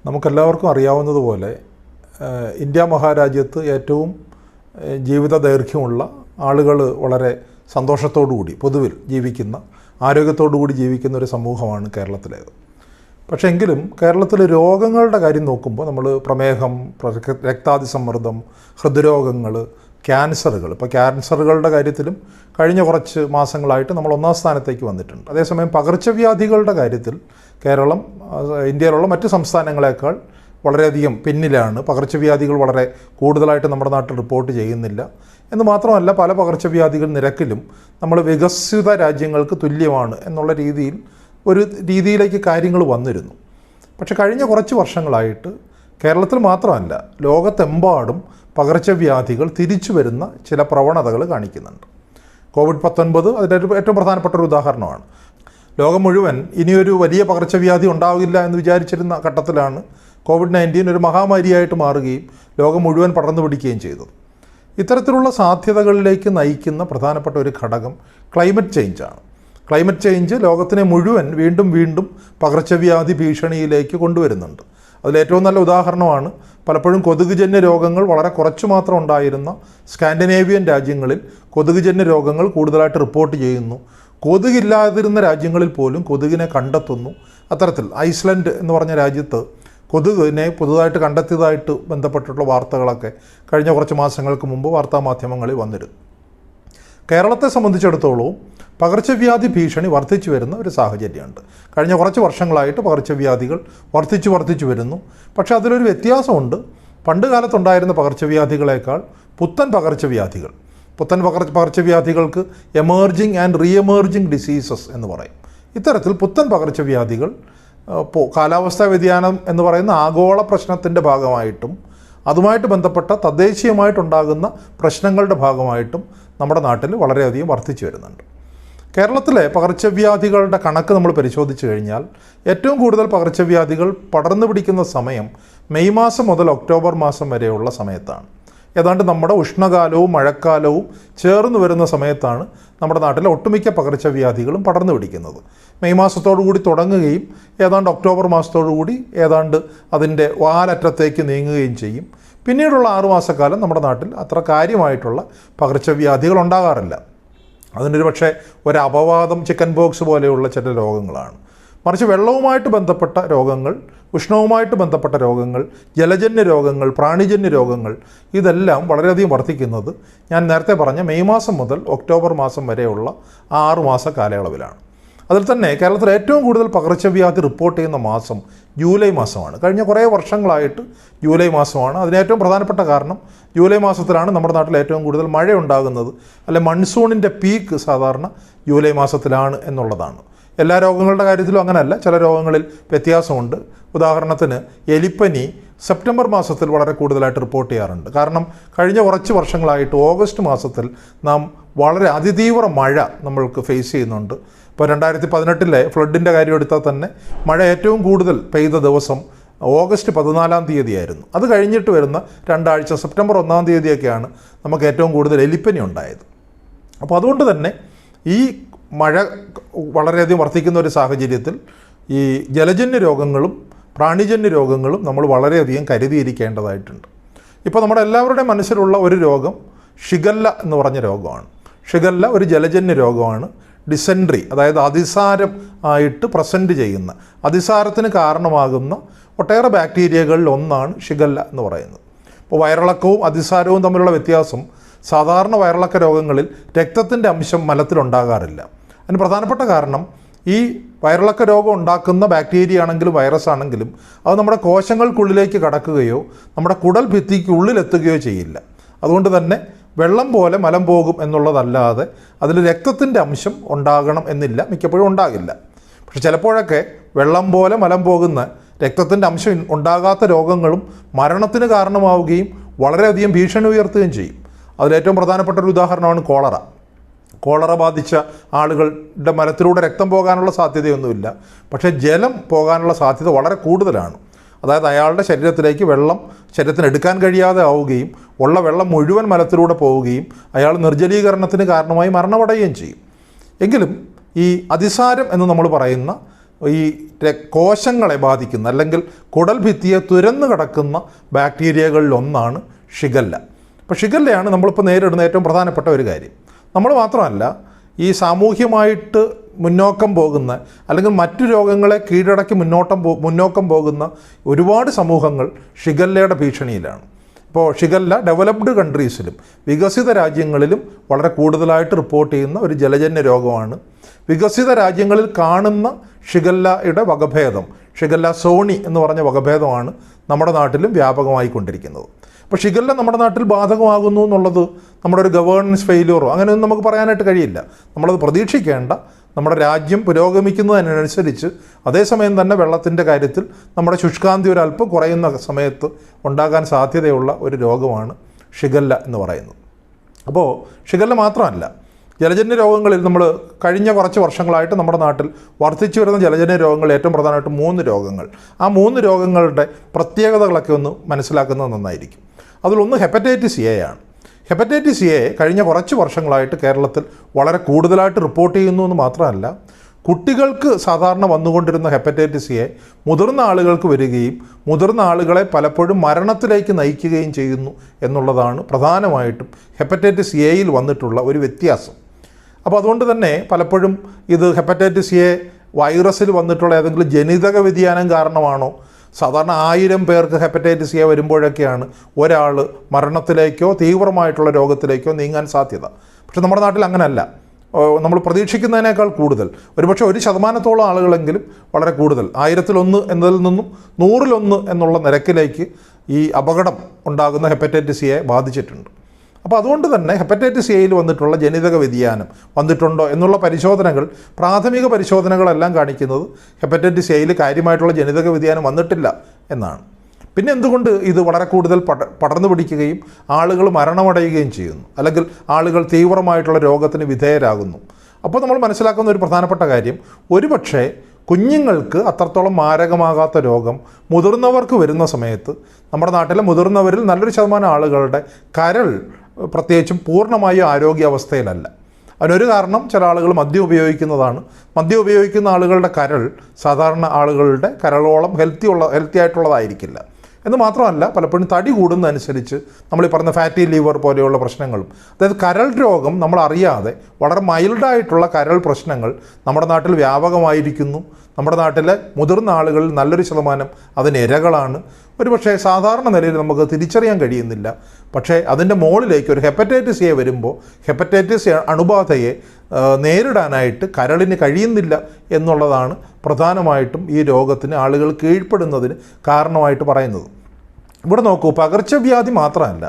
നമുക്കെല്ലാവർക്കും അറിയാവുന്നതുപോലെ ഇന്ത്യ മഹാരാജ്യത്ത് ഏറ്റവും ജീവിത ദൈർഘ്യമുള്ള ആളുകൾ വളരെ സന്തോഷത്തോടുകൂടി പൊതുവിൽ ജീവിക്കുന്ന ആരോഗ്യത്തോടുകൂടി ജീവിക്കുന്ന ഒരു സമൂഹമാണ് കേരളത്തിലേത്. പക്ഷേ എങ്കിലും കേരളത്തിൽ രോഗങ്ങളുടെ കാര്യം നോക്കുമ്പോൾ നമ്മൾ പ്രമേഹം, രക്താതിസമ്മർദ്ദം, ഹൃദ്രോഗങ്ങൾ, ക്യാൻസറുകൾ, ഇപ്പോൾ ക്യാൻസറുകളുടെ കാര്യത്തിലും കഴിഞ്ഞ കുറച്ച് മാസങ്ങളായിട്ട് നമ്മൾ ഒന്നാം സ്ഥാനത്തേക്ക് വന്നിട്ടുണ്ട്. അതേസമയം പകർച്ചവ്യാധികളുടെ കാര്യത്തിൽ കേരളം ഇന്ത്യയിലുള്ള മറ്റ് സംസ്ഥാനങ്ങളെക്കാൾ വളരെയധികം പിന്നിലാണ്. പകർച്ചവ്യാധികൾ വളരെ കൂടുതലായിട്ട് നമ്മുടെ നാട്ടിൽ റിപ്പോർട്ട് ചെയ്യുന്നില്ല എന്ന് മാത്രമല്ല, പല പകർച്ചവ്യാധികൾ നിരക്കിലും നമ്മൾ വികസിത രാജ്യങ്ങൾക്ക് തുല്യമാണ് എന്നുള്ള രീതിയിലേക്ക് കാര്യങ്ങൾ വന്നിരുന്നു. പക്ഷെ കഴിഞ്ഞ കുറച്ച് വർഷങ്ങളായിട്ട് കേരളത്തിൽ മാത്രമല്ല ലോകത്തെമ്പാടും പകർച്ചവ്യാധികൾ തിരിച്ചു വരുന്ന ചില പ്രവണതകൾ കാണിക്കുന്നുണ്ട്. COVID-19 അതിൻ്റെ ഏറ്റവും പ്രധാനപ്പെട്ട ഒരു ഉദാഹരണമാണ്. ലോകം മുഴുവൻ ഇനിയൊരു വലിയ പകർച്ചവ്യാധി ഉണ്ടാവില്ല എന്ന് വിചാരിച്ചിരുന്ന ഘട്ടത്തിലാണ് COVID-19 ഒരു മഹാമാരിയായിട്ട് മാറുകയും ലോകം മുഴുവൻ പടർന്നു പിടിക്കുകയും ചെയ്തത്. ഇത്തരത്തിലുള്ള സാധ്യതകളിലേക്ക് നയിക്കുന്ന പ്രധാനപ്പെട്ട ഒരു ഘടകം ക്ലൈമറ്റ് ചേഞ്ചാണ്. ക്ലൈമറ്റ് ചേഞ്ച് ലോകത്തിനെ മുഴുവൻ വീണ്ടും പകർച്ചവ്യാധി ഭീഷണിയിലേക്ക് കൊണ്ടുവരുന്നുണ്ട്. അതിലേറ്റവും നല്ല ഉദാഹരണമാണ് പലപ്പോഴും കൊതുകുജന്യ രോഗങ്ങൾ വളരെ കുറച്ച് മാത്രം ഉണ്ടായിരുന്ന സ്കാൻഡിനേവിയൻ രാജ്യങ്ങളിൽ കൊതുകുജന്യ രോഗങ്ങൾ കൂടുതലായിട്ട് റിപ്പോർട്ട് ചെയ്യുന്നു. കൊതുകില്ലാതിരുന്ന രാജ്യങ്ങളിൽ പോലും കൊതുകിനെ കണ്ടെത്തുന്നു. അത്തരത്തിൽ ഐസ്ലൻഡ് എന്ന് പറഞ്ഞ രാജ്യത്ത് കൊതുകിനെ പുതുതായിട്ട് കണ്ടെത്തിയതായിട്ട് ബന്ധപ്പെട്ടിട്ടുള്ള വാർത്തകളൊക്കെ കഴിഞ്ഞ കുറച്ച് മാസങ്ങൾക്ക് മുമ്പ് വാർത്താമാധ്യമങ്ങളിൽ വന്നിരുന്നു. കേരളത്തെ സംബന്ധിച്ചിടത്തോളം പകർച്ചവ്യാധി ഭീഷണി വർദ്ധിച്ചു വരുന്ന ഒരു സാഹചര്യമുണ്ട്. കഴിഞ്ഞ കുറച്ച് വർഷങ്ങളായിട്ട് പകർച്ചവ്യാധികൾ വർദ്ധിച്ചു വരുന്നു. പക്ഷേ അതിലൊരു വ്യത്യാസമുണ്ട്. പണ്ട് കാലത്തുണ്ടായിരുന്ന പകർച്ചവ്യാധികളേക്കാൾ പുത്തൻ പകർച്ചവ്യാധികൾക്ക് emerging and re emerging diseases എന്ന് പറയും. ഇത്തരത്തിൽ പുത്തൻ പകർച്ചവ്യാധികൾ കാലാവസ്ഥാ വ്യതിയാനം എന്ന് പറയുന്ന ആഗോള പ്രശ്നത്തിൻ്റെ ഭാഗമായിട്ടും അതുമായിട്ട് ബന്ധപ്പെട്ട തദ്ദേശീയമായിട്ടുണ്ടാകുന്ന പ്രശ്നങ്ങളുടെ ഭാഗമായിട്ടും നമ്മുടെ നാട്ടിൽ വളരെയധികം വർദ്ധിച്ചു വരുന്നുണ്ട്. കേരളത്തിലെ പകർച്ചവ്യാധികളുടെ കണക്ക് നമ്മൾ പരിശോധിച്ച് കഴിഞ്ഞാൽ ഏറ്റവും കൂടുതൽ പകർച്ചവ്യാധികൾ പടർന്നു പിടിക്കുന്ന സമയം മെയ് മാസം മുതൽ ഒക്ടോബർ മാസം വരെയുള്ള സമയത്താണ്. ഏതാണ്ട് നമ്മുടെ ഉഷ്ണകാലവും മഴക്കാലവും ചേർന്ന് വരുന്ന സമയത്താണ് നമ്മുടെ നാട്ടിലെ ഒട്ടുമിക്ക പകർച്ചവ്യാധികളും പടർന്നു പിടിക്കുന്നത്. മെയ് മാസത്തോടുകൂടി തുടങ്ങുകയും ഏതാണ്ട് ഒക്ടോബർ മാസത്തോടുകൂടി ഏതാണ്ട് അതിൻ്റെ വാലറ്റത്തേക്ക് നീങ്ങുകയും ചെയ്യും. പിന്നീടുള്ള 6 മാസക്കാലം നമ്മുടെ നാട്ടിൽ അത്ര കാര്യമായിട്ടുള്ള പകർച്ചവ്യാധികൾ ഉണ്ടാകാറില്ല. അതിനൊരു പക്ഷേ ഒരു അപവാദം ചിക്കൻ ബോക്സ് പോലെയുള്ള ചില രോഗങ്ങളാണ്. മറിച്ച് വെള്ളവുമായിട്ട് ബന്ധപ്പെട്ട രോഗങ്ങൾ, ഉഷ്ണവുമായിട്ട് ബന്ധപ്പെട്ട രോഗങ്ങൾ, ജലജന്യ രോഗങ്ങൾ, പ്രാണിജന്യ രോഗങ്ങൾ ഇതെല്ലാം വളരെയധികം വർദ്ധിക്കുന്നത് ഞാൻ നേരത്തെ പറഞ്ഞ മെയ് മാസം മുതൽ ഒക്ടോബർ മാസം വരെയുള്ള 6 മാസ കാലയളവിലാണ്. അതിൽ തന്നെ കേരളത്തിൽ ഏറ്റവും കൂടുതൽ പകർച്ചവ്യാധി റിപ്പോർട്ട് ചെയ്യുന്ന മാസം ജൂലൈ മാസമാണ്. കഴിഞ്ഞ കുറേ വർഷങ്ങളായിട്ട് ജൂലൈ മാസമാണ്. അതിനേറ്റവും പ്രധാനപ്പെട്ട കാരണം ജൂലൈ മാസത്തിലാണ് നമ്മുടെ നാട്ടിൽ ഏറ്റവും കൂടുതൽ മഴ ഉണ്ടാകുന്നത്. അല്ലെ, മൺസൂണിൻ്റെ പീക്ക് സാധാരണ ജൂലൈ മാസത്തിലാണ് എന്നുള്ളതാണ്. എല്ലാ രോഗങ്ങളുടെ കാര്യത്തിലും അങ്ങനെയല്ല, ചില രോഗങ്ങളിൽ വ്യത്യാസമുണ്ട്. ഉദാഹരണത്തിന് എലിപ്പനി സെപ്റ്റംബർ മാസത്തിൽ വളരെ കൂടുതലായിട്ട് റിപ്പോർട്ട് ചെയ്യാറുണ്ട്. കാരണം കഴിഞ്ഞ കുറച്ച് വർഷങ്ങളായിട്ട് ഓഗസ്റ്റ് മാസത്തിൽ നാം വളരെ അതിതീവ്ര മഴ നമ്മൾക്ക് ഫേസ് ചെയ്യുന്നുണ്ട്. ഇപ്പോൾ 2018 ഫ്ലഡിൻ്റെ കാര്യം എടുത്താൽ തന്നെ മഴ ഏറ്റവും കൂടുതൽ പെയ്ത ദിവസം ഓഗസ്റ്റ് 14-ാം തീയതിയായിരുന്നു. അത് കഴിഞ്ഞിട്ട് വരുന്ന 2 ആഴ്ച സെപ്റ്റംബർ 1-ാം തീയതിയൊക്കെയാണ് നമുക്ക് ഏറ്റവും കൂടുതൽ എലിപ്പനി ഉണ്ടായത്. അപ്പോൾ അതുകൊണ്ട് തന്നെ ഈ മഴ വളരെയധികം വർദ്ധിക്കുന്ന ഒരു സാഹചര്യത്തിൽ ഈ ജലജന്യ രോഗങ്ങളും പ്രാണിജന്യ രോഗങ്ങളും നമ്മൾ വളരെയധികം കരുതിയിരിക്കേണ്ടതായിട്ടുണ്ട്. ഇപ്പോൾ നമ്മുടെ എല്ലാവരുടെയും മനസ്സിലുള്ള ഒരു രോഗം ഷിഗല്ല എന്ന് പറഞ്ഞ രോഗമാണ്. ഷിഗല്ല ഒരു ജലജന്യ രോഗമാണ്. ഡിസെൻട്രി, അതായത് അതിസാരം ആയിട്ട് പ്രസൻറ്റ് ചെയ്യുന്ന, അതിസാരത്തിന് കാരണമാകുന്ന ഒട്ടേറെ ബാക്ടീരിയകളിൽ ഒന്നാണ് ഷിഗല്ല എന്ന് പറയുന്നത്. ഇപ്പോൾ വയറിളക്കവും അതിസാരവും തമ്മിലുള്ള വ്യത്യാസം, സാധാരണ വയറിളക്ക രോഗങ്ങളിൽ രക്തത്തിൻ്റെ അംശം മലത്തിലുണ്ടാകാറില്ല. അതിന് പ്രധാനപ്പെട്ട കാരണം ഈ വയറിളക്ക രോഗം ഉണ്ടാക്കുന്ന ബാക്ടീരിയ ആണെങ്കിലും വൈറസ് ആണെങ്കിലും അത് നമ്മുടെ കോശങ്ങൾക്കുള്ളിലേക്ക് കടക്കുകയോ നമ്മുടെ കുടൽ ഭിത്തിക്ക് ഉള്ളിലെത്തുകയോ ചെയ്യില്ല. അതുകൊണ്ട് തന്നെ വെള്ളം പോലെ മലം പോകും എന്നുള്ളതല്ലാതെ അതിൽ രക്തത്തിൻ്റെ അംശം ഉണ്ടാകണം എന്നില്ല, മിക്കപ്പോഴും ഉണ്ടാകില്ല. പക്ഷെ ചിലപ്പോഴൊക്കെ വെള്ളം പോലെ മലം പോകുന്ന രക്തത്തിൻ്റെ അംശം ഉണ്ടാകാത്ത രോഗങ്ങളും മരണത്തിന് കാരണമാവുകയും വളരെയധികം ഭീഷണി ഉയർത്തുകയും ചെയ്യും. അതിലേറ്റവും പ്രധാനപ്പെട്ട ഒരു ഉദാഹരണമാണ് കോളറ ബാധിച്ച ആളുകളുടെ മലത്തിലൂടെ രക്തം പോകാനുള്ള സാധ്യതയൊന്നുമില്ല, പക്ഷേ ജലം പോകാനുള്ള സാധ്യത വളരെ കൂടുതലാണ്. അതായത് അയാളുടെ ശരീരത്തിലേക്ക് വെള്ളം ശരീരത്തിന് എടുക്കാൻ കഴിയാതെ ആവുകയും ഉള്ള വെള്ളം മുഴുവൻ മലത്തിലൂടെ പോവുകയും അയാൾ നിർജ്ജലീകരണത്തിന് കാരണമായി മരണമടയുകയും ചെയ്യും. എങ്കിലും ഈ അതിസാരം എന്ന് നമ്മൾ പറയുന്ന ഈ കോശങ്ങളെ ബാധിക്കുന്ന അല്ലെങ്കിൽ കുടൽ ഭിത്തിയെ തുരന്നു കടക്കുന്ന ബാക്ടീരിയകളിലൊന്നാണ് ഷിഗല്ല. അപ്പോൾ ഷിഗല്ലയാണ് നമ്മളിപ്പോൾ നേരിടുന്ന ഏറ്റവും പ്രധാനപ്പെട്ട ഒരു കാര്യം. നമ്മൾ മാത്രമല്ല, ഈ സാമൂഹ്യമായിട്ട് മുന്നോക്കം പോകുന്ന അല്ലെങ്കിൽ മറ്റു രോഗങ്ങളെ കീഴടക്കി മുന്നോക്കം പോകുന്ന ഒരുപാട് സമൂഹങ്ങൾ ഷിഗല്ലയുടെ ഭീഷണിയിലാണ്. ഇപ്പോൾ ഷിഗല്ല ഡെവലപ്ഡ് കൺട്രീസിലും വികസിത രാജ്യങ്ങളിലും വളരെ കൂടുതലായിട്ട് റിപ്പോർട്ട് ചെയ്യുന്ന ഒരു ജലജന്യ രോഗമാണ്. വികസിത രാജ്യങ്ങളിൽ കാണുന്ന ഷിഗല്ലയുടെ വകഭേദം, ഷിഗല്ല സോണി എന്ന് പറഞ്ഞ വകഭേദമാണ് നമ്മുടെ നാട്ടിലും വ്യാപകമായി കൊണ്ടിരിക്കുന്നത്. അപ്പോൾ ഷിഗല്ല നമ്മുടെ നാട്ടിൽ ബാധകമാകുന്നു എന്നുള്ളത് നമ്മുടെ ഒരു ഗവേണൻസ് ഫെയിലിയറോ അങ്ങനെയൊന്നും നമുക്ക് പറയാനായിട്ട് കഴിയില്ല. നമ്മളത് പ്രതീക്ഷിക്കേണ്ട. നമ്മുടെ രാജ്യം പുരോഗമിക്കുന്നതിനനുസരിച്ച് അതേസമയം തന്നെ വെള്ളത്തിൻ്റെ കാര്യത്തിൽ നമ്മുടെ ശുഷ്കാന്തി ഒരല്പം കുറയുന്ന സമയത്ത് ഉണ്ടാകാൻ സാധ്യതയുള്ള ഒരു രോഗമാണ് ഷിഗല്ല എന്ന് പറയുന്നത്. അപ്പോൾ ഷിഗല്ല മാത്രമല്ല, ജലജന്യ രോഗങ്ങളിൽ നമ്മൾ കഴിഞ്ഞ കുറച്ച് വർഷങ്ങളായിട്ട് നമ്മുടെ നാട്ടിൽ വർദ്ധിച്ചു വരുന്ന ജലജന്യ രോഗങ്ങൾ ഏറ്റവും പ്രധാനമായിട്ട് 3 രോഗങ്ങൾ. ആ 3 രോഗങ്ങളുടെ പ്രത്യേകതകളൊക്കെ ഒന്ന് മനസ്സിലാക്കുന്നത് നന്നായിരിക്കും. അതിലൊന്ന് ഹെപ്പറ്റൈറ്റിസ് എ ആണ്. ഹെപ്പറ്റൈറ്റിസ് എ കഴിഞ്ഞ കുറച്ച് വർഷങ്ങളായിട്ട് കേരളത്തിൽ വളരെ കൂടുതലായിട്ട് റിപ്പോർട്ട് ചെയ്യുന്നു എന്ന് മാത്രമല്ല, കുട്ടികൾക്ക് സാധാരണ വന്നുകൊണ്ടിരുന്ന ഹെപ്പറ്റൈറ്റിസ് എ മുതിർന്ന ആളുകൾക്ക് വരികയും മുതിർന്ന ആളുകളെ പലപ്പോഴും മരണത്തിലേക്ക് നയിക്കുകയും ചെയ്യുന്നു എന്നുള്ളതാണ് പ്രധാനമായിട്ടും ഹെപ്പറ്റൈറ്റിസ് എയിൽ വന്നിട്ടുള്ള ഒരു വ്യത്യാസം. അപ്പോൾ അതുകൊണ്ട് തന്നെ പലപ്പോഴും ഇത് ഹെപ്പറ്റൈറ്റിസ് എ വൈറസിൽ വന്നിട്ടുള്ള ഏതെങ്കിലും ജനിതക വ്യതിയാനം കാരണമാണോ? സാധാരണ 1000 പേർക്ക് ഹെപ്പറ്റൈറ്റിസ് എ വരുമ്പോഴൊക്കെയാണ് ഒരാൾ മരണത്തിലേക്കോ തീവ്രമായിട്ടുള്ള രോഗത്തിലേക്കോ നീങ്ങാൻ സാധ്യത. പക്ഷെ നമ്മുടെ നാട്ടിൽ അങ്ങനെയല്ല. നമ്മൾ പ്രതീക്ഷിക്കുന്നതിനേക്കാൾ കൂടുതൽ, ഒരുപക്ഷെ 1% ആളുകളെങ്കിലും വളരെ കൂടുതൽ, 1000-1 എന്നതിൽ നിന്നും 100-1 എന്നുള്ള നിരക്കിലേക്ക് ഈ അപകടം ഉണ്ടാകുന്ന ഹെപ്പറ്റൈറ്റിസ് എ ബാധിച്ചിട്ടുണ്ട്. അപ്പോൾ അതുകൊണ്ട് തന്നെ ഹെപ്പറ്റൈറ്റിസ് എയിൽ വന്നിട്ടുള്ള ജനിതക വ്യതിയാനം വന്നിട്ടുണ്ടോ എന്നുള്ള പരിശോധനകൾ, പ്രാഥമിക പരിശോധനകളെല്ലാം കാണിക്കുന്നത് ഹെപ്പറ്റൈറ്റിസ് എയിൽ കാര്യമായിട്ടുള്ള ജനിതക വ്യതിയാനം വന്നിട്ടില്ല എന്നാണ്. പിന്നെ എന്തുകൊണ്ട് ഇത് വളരെ കൂടുതൽ പടർന്നു പിടിക്കുകയും ആളുകൾ മരണമടയുകയും ചെയ്യുന്നു, അല്ലെങ്കിൽ ആളുകൾ തീവ്രമായിട്ടുള്ള രോഗത്തിന് വിധേയരാകുന്നു? അപ്പോൾ നമ്മൾ മനസ്സിലാക്കുന്ന ഒരു പ്രധാനപ്പെട്ട കാര്യം, ഒരുപക്ഷെ കുഞ്ഞുങ്ങൾക്ക് അത്രത്തോളം മാരകമാകാത്ത രോഗം മുതിർന്നവർക്ക് വരുന്ന സമയത്ത് നമ്മുടെ നാട്ടിലെ മുതിർന്നവരിൽ നല്ലൊരു ശതമാനം ആളുകളുടെ കരൾ പ്രത്യേകിച്ചും പൂർണ്ണമായും ആരോഗ്യാവസ്ഥയിലല്ല. അതിനൊരു കാരണം, ചില ആളുകൾ മദ്യം ഉപയോഗിക്കുന്നതാണ്. മദ്യം ഉപയോഗിക്കുന്ന ആളുകളുടെ കരൾ സാധാരണ ആളുകളുടെ കരളോളം ഹെൽത്തി ആയിട്ടുള്ളതായിരിക്കില്ല. എന്ന് മാത്രമല്ല, പലപ്പോഴും തടി കൂടുന്നതനുസരിച്ച് നമ്മൾ ഈ പറഞ്ഞ ഫാറ്റി ലിവർ പോലെയുള്ള പ്രശ്നങ്ങളും, അതായത് കരൾ രോഗം നമ്മൾ അറിയാതെ വളരെ മൈൽഡായിട്ടുള്ള കരൾ പ്രശ്നങ്ങൾ നമ്മുടെ നാട്ടിൽ വ്യാപകമായിരിക്കുന്നു. നമ്മുടെ നാട്ടിലെ മുതിർന്ന ആളുകളിൽ നല്ലൊരു ശതമാനം അതിന് ഇരകളാണ്. ഒരുപക്ഷെ സാധാരണ നിലയിൽ നമുക്ക് തിരിച്ചറിയാൻ കഴിയുന്നില്ല. പക്ഷേ അതിൻ്റെ മുകളിലേക്ക് ഒരു ഹെപ്പറ്റൈറ്റിസ് എ വരുമ്പോൾ ഹെപ്പറ്റൈറ്റിസ് അണുബാധയെ നേരിടാനായിട്ട് കരളിന് കഴിയുന്നില്ല എന്നുള്ളതാണ് പ്രധാനമായിട്ടും ഈ രോഗത്തിന് ആളുകൾ കീഴ്പ്പെടുന്നതിന് കാരണമായിട്ട് പറയുന്നത്. ഇവിടെ നോക്കൂ, പകർച്ചവ്യാധി മാത്രമല്ല,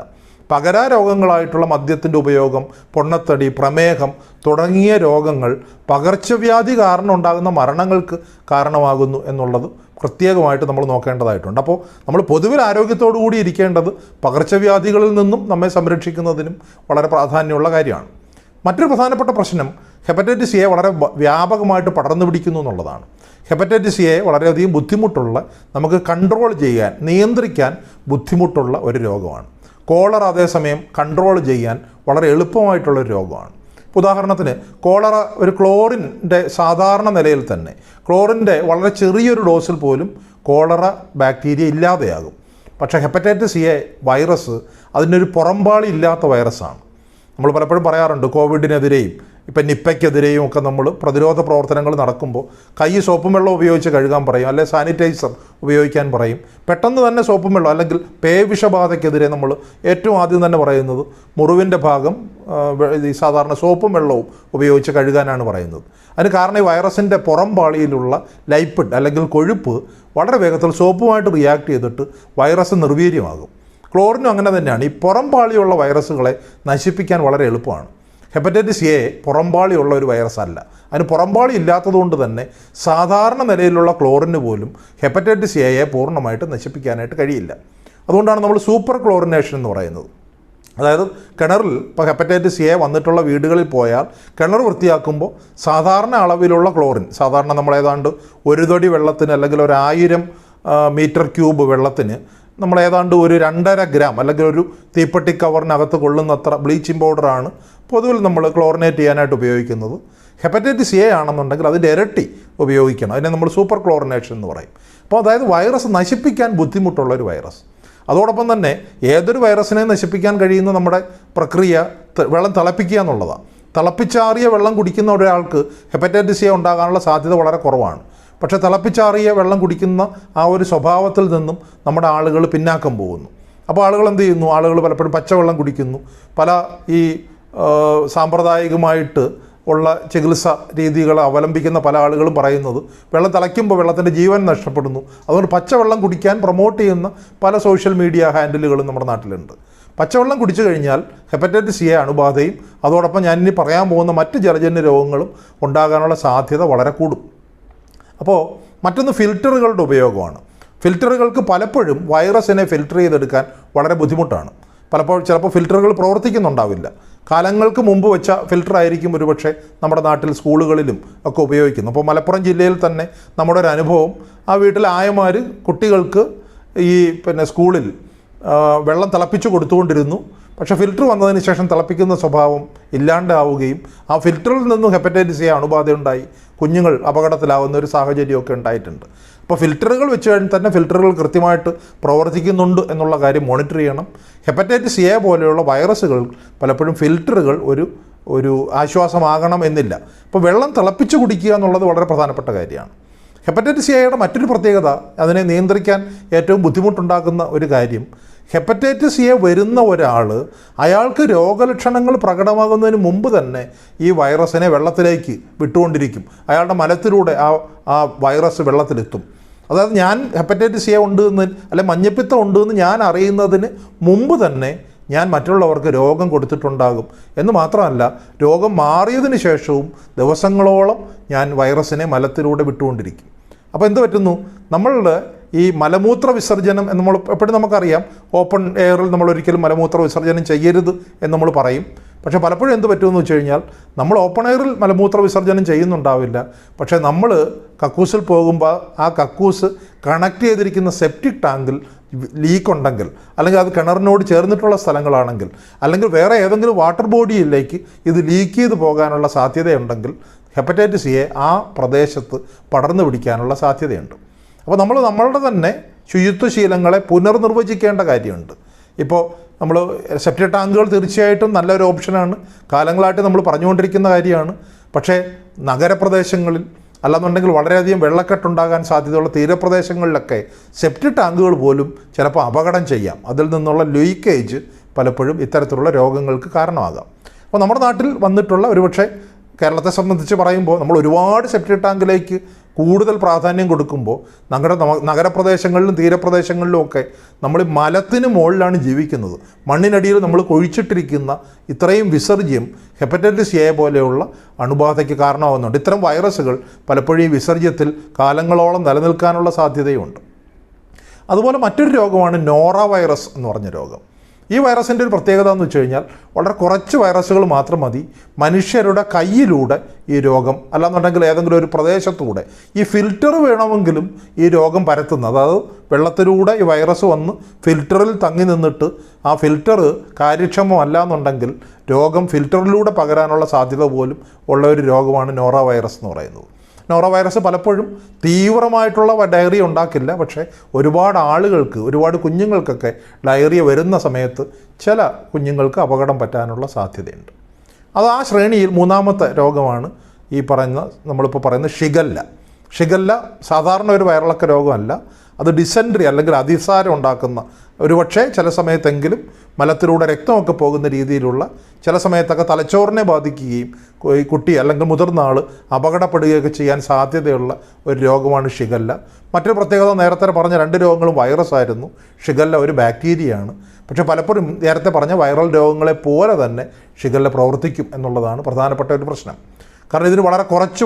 പകരാരോഗങ്ങളായിട്ടുള്ള മദ്യത്തിൻ്റെ ഉപയോഗം, പൊണ്ണത്തടി, പ്രമേഹം തുടങ്ങിയ രോഗങ്ങൾ പകർച്ചവ്യാധി കാരണം ഉണ്ടാകുന്ന മരണങ്ങൾക്ക് കാരണമാകുന്നു എന്നുള്ളത് പ്രത്യേകമായിട്ട് നമ്മൾ നോക്കേണ്ടതായിട്ടുണ്ട്. അപ്പോൾ നമ്മൾ പൊതുവിൽ ആരോഗ്യത്തോടു കൂടി ഇരിക്കേണ്ടത് പകർച്ചവ്യാധികളിൽ നിന്നും നമ്മെ സംരക്ഷിക്കുന്നതിനും വളരെ പ്രാധാന്യമുള്ള കാര്യമാണ്. മറ്റൊരു പ്രധാനപ്പെട്ട പ്രശ്നം, ഹെപ്പറ്റൈറ്റിസ് എ വളരെ വ്യാപകമായിട്ട് പടർന്നു പിടിക്കുന്നു എന്നുള്ളതാണ്. ഹെപ്പറ്റൈറ്റിസ് എ വളരെയധികം ബുദ്ധിമുട്ടുള്ള, നമുക്ക് കൺട്രോൾ ചെയ്യാൻ, നിയന്ത്രിക്കാൻ ബുദ്ധിമുട്ടുള്ള ഒരു രോഗമാണ്. കോളറ അതേസമയം കൺട്രോൾ ചെയ്യാൻ വളരെ എളുപ്പമായിട്ടുള്ളൊരു രോഗമാണ്. ഉദാഹരണത്തിന് കോളറ ഒരു ക്ലോറിൻ്റെ സാധാരണ നിലയിൽ തന്നെ, ക്ലോറിൻ്റെ വളരെ ചെറിയൊരു ഡോസിൽ പോലും കോളറ ബാക്ടീരിയ ഇല്ലാതെയാകും. പക്ഷേ ഹെപ്പറ്റൈറ്റിസ് എ വൈറസ് അതിനൊരു പുറംപാളി ഇല്ലാത്ത വൈറസാണ്. നമ്മൾ പലപ്പോഴും പറയാറുണ്ട്, കോവിഡിനെതിരെയും ഇപ്പം നിപ്പയ്ക്കെതിരെയും ഒക്കെ നമ്മൾ പ്രതിരോധ പ്രവർത്തനങ്ങൾ നടക്കുമ്പോൾ കൈ സോപ്പും വെള്ളം ഉപയോഗിച്ച് കഴുകാൻ പറയും, അല്ലെങ്കിൽ സാനിറ്റൈസർ ഉപയോഗിക്കാൻ പറയും. പെട്ടെന്ന് തന്നെ സോപ്പും വെള്ളം, അല്ലെങ്കിൽ പേവിഷബാധയ്ക്കെതിരെ നമ്മൾ ഏറ്റവും ആദ്യം തന്നെ പറയുന്നത് മുറിവിൻ്റെ ഭാഗം ഈ സാധാരണ സോപ്പും വെള്ളവും ഉപയോഗിച്ച് കഴുകാനാണ് പറയുന്നത്. അതിന് കാരണം ഈ വൈറസിൻ്റെ പുറം പാളിയിലുള്ള ലൈപ്പിഡ് അല്ലെങ്കിൽ കൊഴുപ്പ് വളരെ വേഗത്തിൽ സോപ്പുമായിട്ട് റിയാക്ട് ചെയ്തിട്ട് വൈറസ് നിർവീര്യമാകും. ക്ലോറിനും അങ്ങനെ തന്നെയാണ്. ഈ പുറംപാളിയുള്ള വൈറസുകളെ നശിപ്പിക്കാൻ വളരെ എളുപ്പമാണ്. ഹെപ്പറ്റൈറ്റിസ് എ പുറംപാളിയുള്ള ഒരു വൈറസ് അല്ല. അതിന് പുറംപാളി ഇല്ലാത്തതുകൊണ്ട് തന്നെ സാധാരണ നിലയിലുള്ള ക്ലോറിന് പോലും ഹെപ്പറ്റൈറ്റിസ് എയെ പൂർണ്ണമായിട്ട് നശിപ്പിക്കാനായിട്ട് കഴിയില്ല. അതുകൊണ്ടാണ് നമ്മൾ സൂപ്പർ ക്ലോറിനേഷൻ എന്ന് പറയുന്നത്. അതായത് കിണറിൽ ഇപ്പോൾ ഹെപ്പറ്റൈറ്റിസ് എ വന്നിട്ടുള്ള വീടുകളിൽ പോയാൽ കിണർ വൃത്തിയാക്കുമ്പോൾ സാധാരണ അളവിലുള്ള ക്ലോറിൻ, സാധാരണ നമ്മൾ ഏതാണ്ട് 1 തൊടി വെള്ളത്തിന് അല്ലെങ്കിൽ 1000 മീറ്റർ ക്യൂബ് വെള്ളത്തിന് നമ്മൾ ഏതാണ്ട് ഒരു 2.5 ഗ്രാം അല്ലെങ്കിൽ ഒരു തീപ്പെട്ടി കവറിനകത്ത് കൊള്ളുന്നത്ര ബ്ലീച്ചിങ് പൗഡറാണ് പൊതുവിൽ നമ്മൾ ക്ലോറിനേറ്റ് ചെയ്യാനായിട്ട് ഉപയോഗിക്കുന്നത്. ഹെപ്പറ്റൈറ്റിസ് എ ആണെന്നുണ്ടെങ്കിൽ അതിൻ്റെ ഇരട്ടി ഉപയോഗിക്കണം. അതിനെ നമ്മൾ സൂപ്പർ ക്ലോറിനേഷൻ എന്ന് പറയും. അപ്പോൾ അതായത് വൈറസ് നശിപ്പിക്കാൻ ബുദ്ധിമുട്ടുള്ളൊരു വൈറസ്. അതോടൊപ്പം തന്നെ ഏതൊരു വൈറസിനെ നശിപ്പിക്കാൻ കഴിയുന്ന നമ്മുടെ പ്രക്രിയ വെള്ളം തിളപ്പിക്കുക എന്നുള്ളതാണ്. തിളപ്പിച്ചാറിയ വെള്ളം കുടിക്കുന്ന ഒരാൾക്ക് ഹെപ്പറ്റൈറ്റിസ് എ ഉണ്ടാകാനുള്ള സാധ്യത വളരെ കുറവാണ്. പക്ഷേ തിളപ്പിച്ചാറിയ വെള്ളം കുടിക്കുന്ന ആ ഒരു സ്വഭാവത്തിൽ നിന്നും നമ്മുടെ ആളുകൾ പിന്നാക്കം പോകുന്നു. അപ്പോൾ ആളുകൾ എന്ത് ചെയ്യുന്നു? ആളുകൾ പലപ്പോഴും പച്ചവെള്ളം കുടിക്കുന്നു. പല ഈ സാമ്പ്രദായികമായിട്ട് ഉള്ള ചികിത്സ രീതികൾ അവലംബിക്കുന്ന പല ആളുകളും പറയുന്നത് വെള്ളം തിളയ്ക്കുമ്പോൾ വെള്ളത്തിൻ്റെ ജീവൻ നഷ്ടപ്പെടുന്നു. അതുകൊണ്ട് പച്ചവെള്ളം കുടിക്കാൻ പ്രൊമോട്ട് ചെയ്യുന്ന പല സോഷ്യൽ മീഡിയ ഹാൻഡിലുകളും നമ്മുടെ നാട്ടിലുണ്ട്. പച്ചവെള്ളം കുടിച്ചു കഴിഞ്ഞാൽ ഹെപ്പറ്റൈറ്റിസ് എ അണുബാധയും അതോടൊപ്പം ഞാനിനി പറയാൻ പോകുന്ന മറ്റ് ജലജന്യ രോഗങ്ങളും ഉണ്ടാകാനുള്ള സാധ്യത വളരെ കൂടും. അപ്പോൾ മറ്റൊന്ന് ഫിൽറ്ററുകളുടെ ഉപയോഗമാണ്. ഫിൽറ്ററുകൾക്ക് പലപ്പോഴും വൈറസിനെ ഫിൽറ്റർ ചെയ്തെടുക്കാൻ വളരെ ബുദ്ധിമുട്ടാണ്. പലപ്പോഴും ചിലപ്പോൾ ഫിൽറ്ററുകൾ പ്രവർത്തിക്കുന്നുണ്ടാവില്ല. കാലങ്ങൾക്ക് മുമ്പ് വെച്ച ഫിൽറ്റർ ആയിരിക്കും ഒരുപക്ഷെ നമ്മുടെ നാട്ടിൽ സ്കൂളുകളിലും ഒക്കെ ഉപയോഗിക്കുന്നു. അപ്പോൾ മലപ്പുറം ജില്ലയിൽ തന്നെ നമ്മുടെ ഒരു അനുഭവം, ആ വീട്ടിലെ ആയമാർ കുട്ടികൾക്ക് ഈ സ്കൂളിൽ വെള്ളം തിളപ്പിച്ച് കൊടുത്തുകൊണ്ടിരുന്നു. പക്ഷേ ഫിൽറ്റർ വന്നതിന് ശേഷം തിളപ്പിക്കുന്ന സ്വഭാവം ഇല്ലാണ്ടാവുകയും ആ ഫിൽറ്ററിൽ നിന്നും ഹെപ്പറ്റൈറ്റിസ് എ അണുബാധയുണ്ടായി കുഞ്ഞുങ്ങൾ അപകടത്തിലാവുന്ന ഒരു സാഹചര്യമൊക്കെ ഉണ്ടായിട്ടുണ്ട്. അപ്പോൾ ഫിൽറ്ററുകൾ വെച്ച് കഴിഞ്ഞാൽ തന്നെ ഫിൽറ്ററുകൾ കൃത്യമായിട്ട് പ്രവർത്തിക്കുന്നുണ്ട് എന്നുള്ള കാര്യം മോണിറ്റർ ചെയ്യണം. ഹെപ്പറ്റൈറ്റിസ് എ പോലെയുള്ള വൈറസുകൾ പലപ്പോഴും ഫിൽറ്ററുകൾ ഒരു ആശ്വാസമാകണം എന്നില്ല. അപ്പോൾ വെള്ളം തിളപ്പിച്ച് കുടിക്കുക എന്നുള്ളത് വളരെ പ്രധാനപ്പെട്ട കാര്യമാണ്. ഹെപ്പറ്റൈറ്റിസ് എയുടെ മറ്റൊരു പ്രത്യേകത, അതിനെ നിയന്ത്രിക്കാൻ ഏറ്റവും ബുദ്ധിമുട്ടുണ്ടാക്കുന്ന ഒരു കാര്യം, ഹെപ്പറ്റൈറ്റിസ് എ വരുന്ന ഒരാൾ അയാൾക്ക് രോഗലക്ഷണങ്ങൾ പ്രകടമാകുന്നതിന് മുമ്പ് തന്നെ ഈ വൈറസിനെ വെള്ളത്തിലേക്ക് വിട്ടുകൊണ്ടിരിക്കും. അയാളുടെ മലത്തിലൂടെ ആ വൈറസ് വെള്ളത്തിലെത്തും. അതായത് ഞാൻ ഹെപ്പറ്റൈറ്റിസ് എ ഉണ്ട് എന്ന് അല്ലെങ്കിൽ മഞ്ഞപ്പിത്തം ഉണ്ട് എന്ന് ഞാൻ അറിയുന്നതിന് മുമ്പ് തന്നെ ഞാൻ മറ്റുള്ളവർക്ക് രോഗം കൊടുത്തിട്ടുണ്ടാകും. എന്ന് മാത്രമല്ല, രോഗം മാറിയതിന് ശേഷവും ദിവസങ്ങളോളം ഞാൻ വൈറസിനെ മലത്തിലൂടെ വിട്ടുകൊണ്ടിരിക്കും. അപ്പോൾ എന്ത് പറ്റുന്നു? നമ്മളുടെ ഈ മലമൂത്ര വിസർജനം എന്ന് നമ്മൾ എപ്പോഴും നമുക്കറിയാം, ഓപ്പൺ എയറിൽ നമ്മൾ ഒരിക്കലും മലമൂത്ര വിസർജനം ചെയ്യരുത് എന്ന് നമ്മൾ പറയും. പക്ഷേ പലപ്പോഴും എന്ത് പറ്റുമെന്ന് വെച്ച് കഴിഞ്ഞാൽ നമ്മൾ ഓപ്പൺ എയറിൽ മലമൂത്ര വിസർജനം ചെയ്യുന്നുണ്ടാവില്ല. പക്ഷേ നമ്മൾ കക്കൂസിൽ പോകുമ്പോൾ ആ കക്കൂസ് കണക്ട് ചെയ്തിരിക്കുന്ന സെപ്റ്റിക് ടാങ്കിൽ ലീക്ക് ഉണ്ടെങ്കിൽ, അല്ലെങ്കിൽ അത് കിണറിനോട് ചേർന്നിട്ടുള്ള സ്ഥലങ്ങളാണെങ്കിൽ, അല്ലെങ്കിൽ വേറെ ഏതെങ്കിലും വാട്ടർ ബോഡിയിലേക്ക് ഇത് ലീക്ക് ചെയ്ത് പോകാനുള്ള സാധ്യതയുണ്ടെങ്കിൽ ഹെപ്പറ്റൈറ്റിസ് എ ആ പ്രദേശത്ത് പടർന്നു പിടിക്കാനുള്ള സാധ്യതയുണ്ട്. അപ്പോൾ നമ്മളുടെ തന്നെ ശുചിത്വശീലങ്ങളെ പുനർനിർവചിക്കേണ്ട കാര്യമുണ്ട്. ഇപ്പോൾ നമ്മൾ സെപ്റ്റിക് ടാങ്കുകൾ തീർച്ചയായിട്ടും നല്ലൊരു ഓപ്ഷനാണ്, കാലങ്ങളായിട്ട് നമ്മൾ പറഞ്ഞുകൊണ്ടിരിക്കുന്ന കാര്യമാണ്. പക്ഷേ നഗരപ്രദേശങ്ങളിൽ അല്ലെന്നുണ്ടെങ്കിൽ വളരെയധികം വെള്ളക്കെട്ടുണ്ടാകാൻ സാധ്യതയുള്ള തീരപ്രദേശങ്ങളിലൊക്കെ സെപ്റ്റിക് ടാങ്കുകൾ പോലും ചിലപ്പോൾ അപകടം ചെയ്യാം. അതിൽ നിന്നുള്ള ലീക്കേജ് പലപ്പോഴും ഇത്തരത്തിലുള്ള രോഗങ്ങൾക്ക് കാരണമാകാം. അപ്പോൾ നമ്മുടെ നാട്ടിൽ വന്നിട്ടുള്ള ഒരുപക്ഷെ കേരളത്തെ സംബന്ധിച്ച് പറയുമ്പോൾ നമ്മൾ ഒരുപാട് സെപ്റ്റിക് ടാങ്കിലേക്ക് കൂടുതൽ പ്രാധാന്യം കൊടുക്കുമ്പോൾ നഗരപ്രദേശങ്ങളിലും തീരപ്രദേശങ്ങളിലും ഒക്കെ നമ്മൾ മലത്തിന് മുകളിലാണ് ജീവിക്കുന്നത്. മണ്ണിനടിയിൽ നമ്മൾ കുഴിച്ചിട്ടിരിക്കുന്ന ഇത്രയും വിസർജ്യം ഹെപ്പറ്റൈറ്റിസ് എ പോലെയുള്ള അണുബാധയ്ക്ക് കാരണമാകുന്നുണ്ട്. ഇത്തരം വൈറസുകൾ പലപ്പോഴും ഈ വിസർജ്യത്തിൽ കാലങ്ങളോളം നിലനിൽക്കാനുള്ള സാധ്യതയുണ്ട്. അതുപോലെ മറ്റൊരു രോഗമാണ് നോറ വൈറസ് എന്ന് പറഞ്ഞ രോഗം. ഈ വൈറസിൻ്റെ ഒരു പ്രത്യേകത എന്ന് വെച്ച് കഴിഞ്ഞാൽ വളരെ കുറച്ച് വൈറസുകൾ മാത്രം മതി മനുഷ്യരുടെ കയ്യിലൂടെ ഈ രോഗം, അല്ലാന്നുണ്ടെങ്കിൽ ഏതെങ്കിലും ഒരു പ്രദേശത്തൂടെ ഈ ഫിൽറ്റർ വേണമെങ്കിലും ഈ രോഗം പരത്തുന്നത്. അതായത് വെള്ളത്തിലൂടെ ഈ വൈറസ് വന്ന് ഫിൽറ്ററിൽ തങ്ങി നിന്നിട്ട് ആ ഫിൽറ്റർ കാര്യക്ഷമമല്ല എന്നുണ്ടെങ്കിൽ രോഗം ഫിൽറ്ററിലൂടെ പകരാനുള്ള സാധ്യത പോലും ഉള്ള ഒരു രോഗമാണ് നോറ വൈറസ് എന്ന് പറയുന്നത്. നോറ വൈറസ് പലപ്പോഴും തീവ്രമായിട്ടുള്ള ഡയറിയ ഉണ്ടാക്കില്ല. പക്ഷേ ഒരുപാട് ആളുകൾക്ക്, ഒരുപാട് കുഞ്ഞുങ്ങൾക്കൊക്കെ ഡയറിയ വരുന്ന സമയത്ത് ചില കുഞ്ഞുങ്ങൾക്ക് അപകടം പറ്റാനുള്ള സാധ്യതയുണ്ട്. അത് ആ ശ്രേണിയിൽ മൂന്നാമത്തെ രോഗമാണ് ഈ നമ്മളിപ്പോൾ പറയുന്ന ഷിഗല്ല സാധാരണ ഒരു വയറിളക്ക രോഗമല്ല. അത് ഡിസെൻട്രി അല്ലെങ്കിൽ അതിസാരം ഉണ്ടാക്കുന്ന, ഒരുപക്ഷെ ചില സമയത്തെങ്കിലും മലത്തിലൂടെ രക്തമൊക്കെ പോകുന്ന രീതിയിലുള്ള, ചില സമയത്തൊക്കെ തലച്ചോറിനെ ബാധിക്കുകയും ഈ കുട്ടി അല്ലെങ്കിൽ മുതിർന്ന ആൾ അപകടപ്പെടുകയൊക്കെ ചെയ്യാൻ സാധ്യതയുള്ള ഒരു രോഗമാണ് ഷിഗല്ല. മറ്റൊരു പ്രത്യേകത, നേരത്തെ പറഞ്ഞ രണ്ട് രോഗങ്ങളും വൈറസ് ആയിരുന്നു. ഷിഗല്ല ഒരു ബാക്ടീരിയയാണ്. പക്ഷേ പലപ്പോഴും നേരത്തെ പറഞ്ഞ വൈറൽ രോഗങ്ങളെ പോലെ തന്നെ ഷിഗല്ല പ്രവർത്തിക്കും എന്നുള്ളതാണ് പ്രധാനപ്പെട്ട ഒരു പ്രശ്നം. കാരണം ഇതിന് വളരെ കുറച്ച്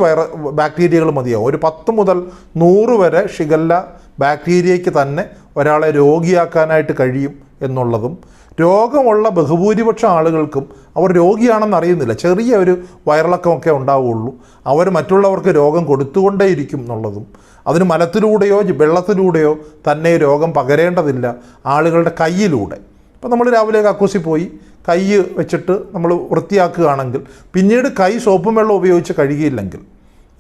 ബാക്ടീരിയകൾ മതിയാവും. ഒരു 10 മുതൽ 100 വരെ ഷിഗല്ല ബാക്ടീരിയയ്ക്ക് തന്നെ ഒരാളെ രോഗിയാക്കാനായിട്ട് കഴിയും എന്നുള്ളതും, രോഗമുള്ള ബഹുഭൂരിപക്ഷം ആളുകൾക്കും അവർ രോഗിയാണെന്ന് അറിയുന്നില്ല, ചെറിയ ഒരു വയറിളക്കമൊക്കെ ഉണ്ടാവുള്ളൂ, അവർ മറ്റുള്ളവർക്ക് രോഗം കൊടുത്തുകൊണ്ടേയിരിക്കും എന്നുള്ളതും, അതിന് മലത്തിലൂടെയോ വെള്ളത്തിലൂടെയോ തന്നെ രോഗം പകരേണ്ടതില്ല, ആളുകളുടെ കയ്യിലൂടെ. അപ്പോൾ നമ്മൾ രാവിലെ കക്കൂസി പോയി കൈ വെച്ചിട്ട് നമ്മൾ വൃത്തിയാക്കുകയാണെങ്കിൽ പിന്നീട് കൈ സോപ്പും വെള്ളം ഉപയോഗിച്ച് കഴുകിയില്ലെങ്കിൽ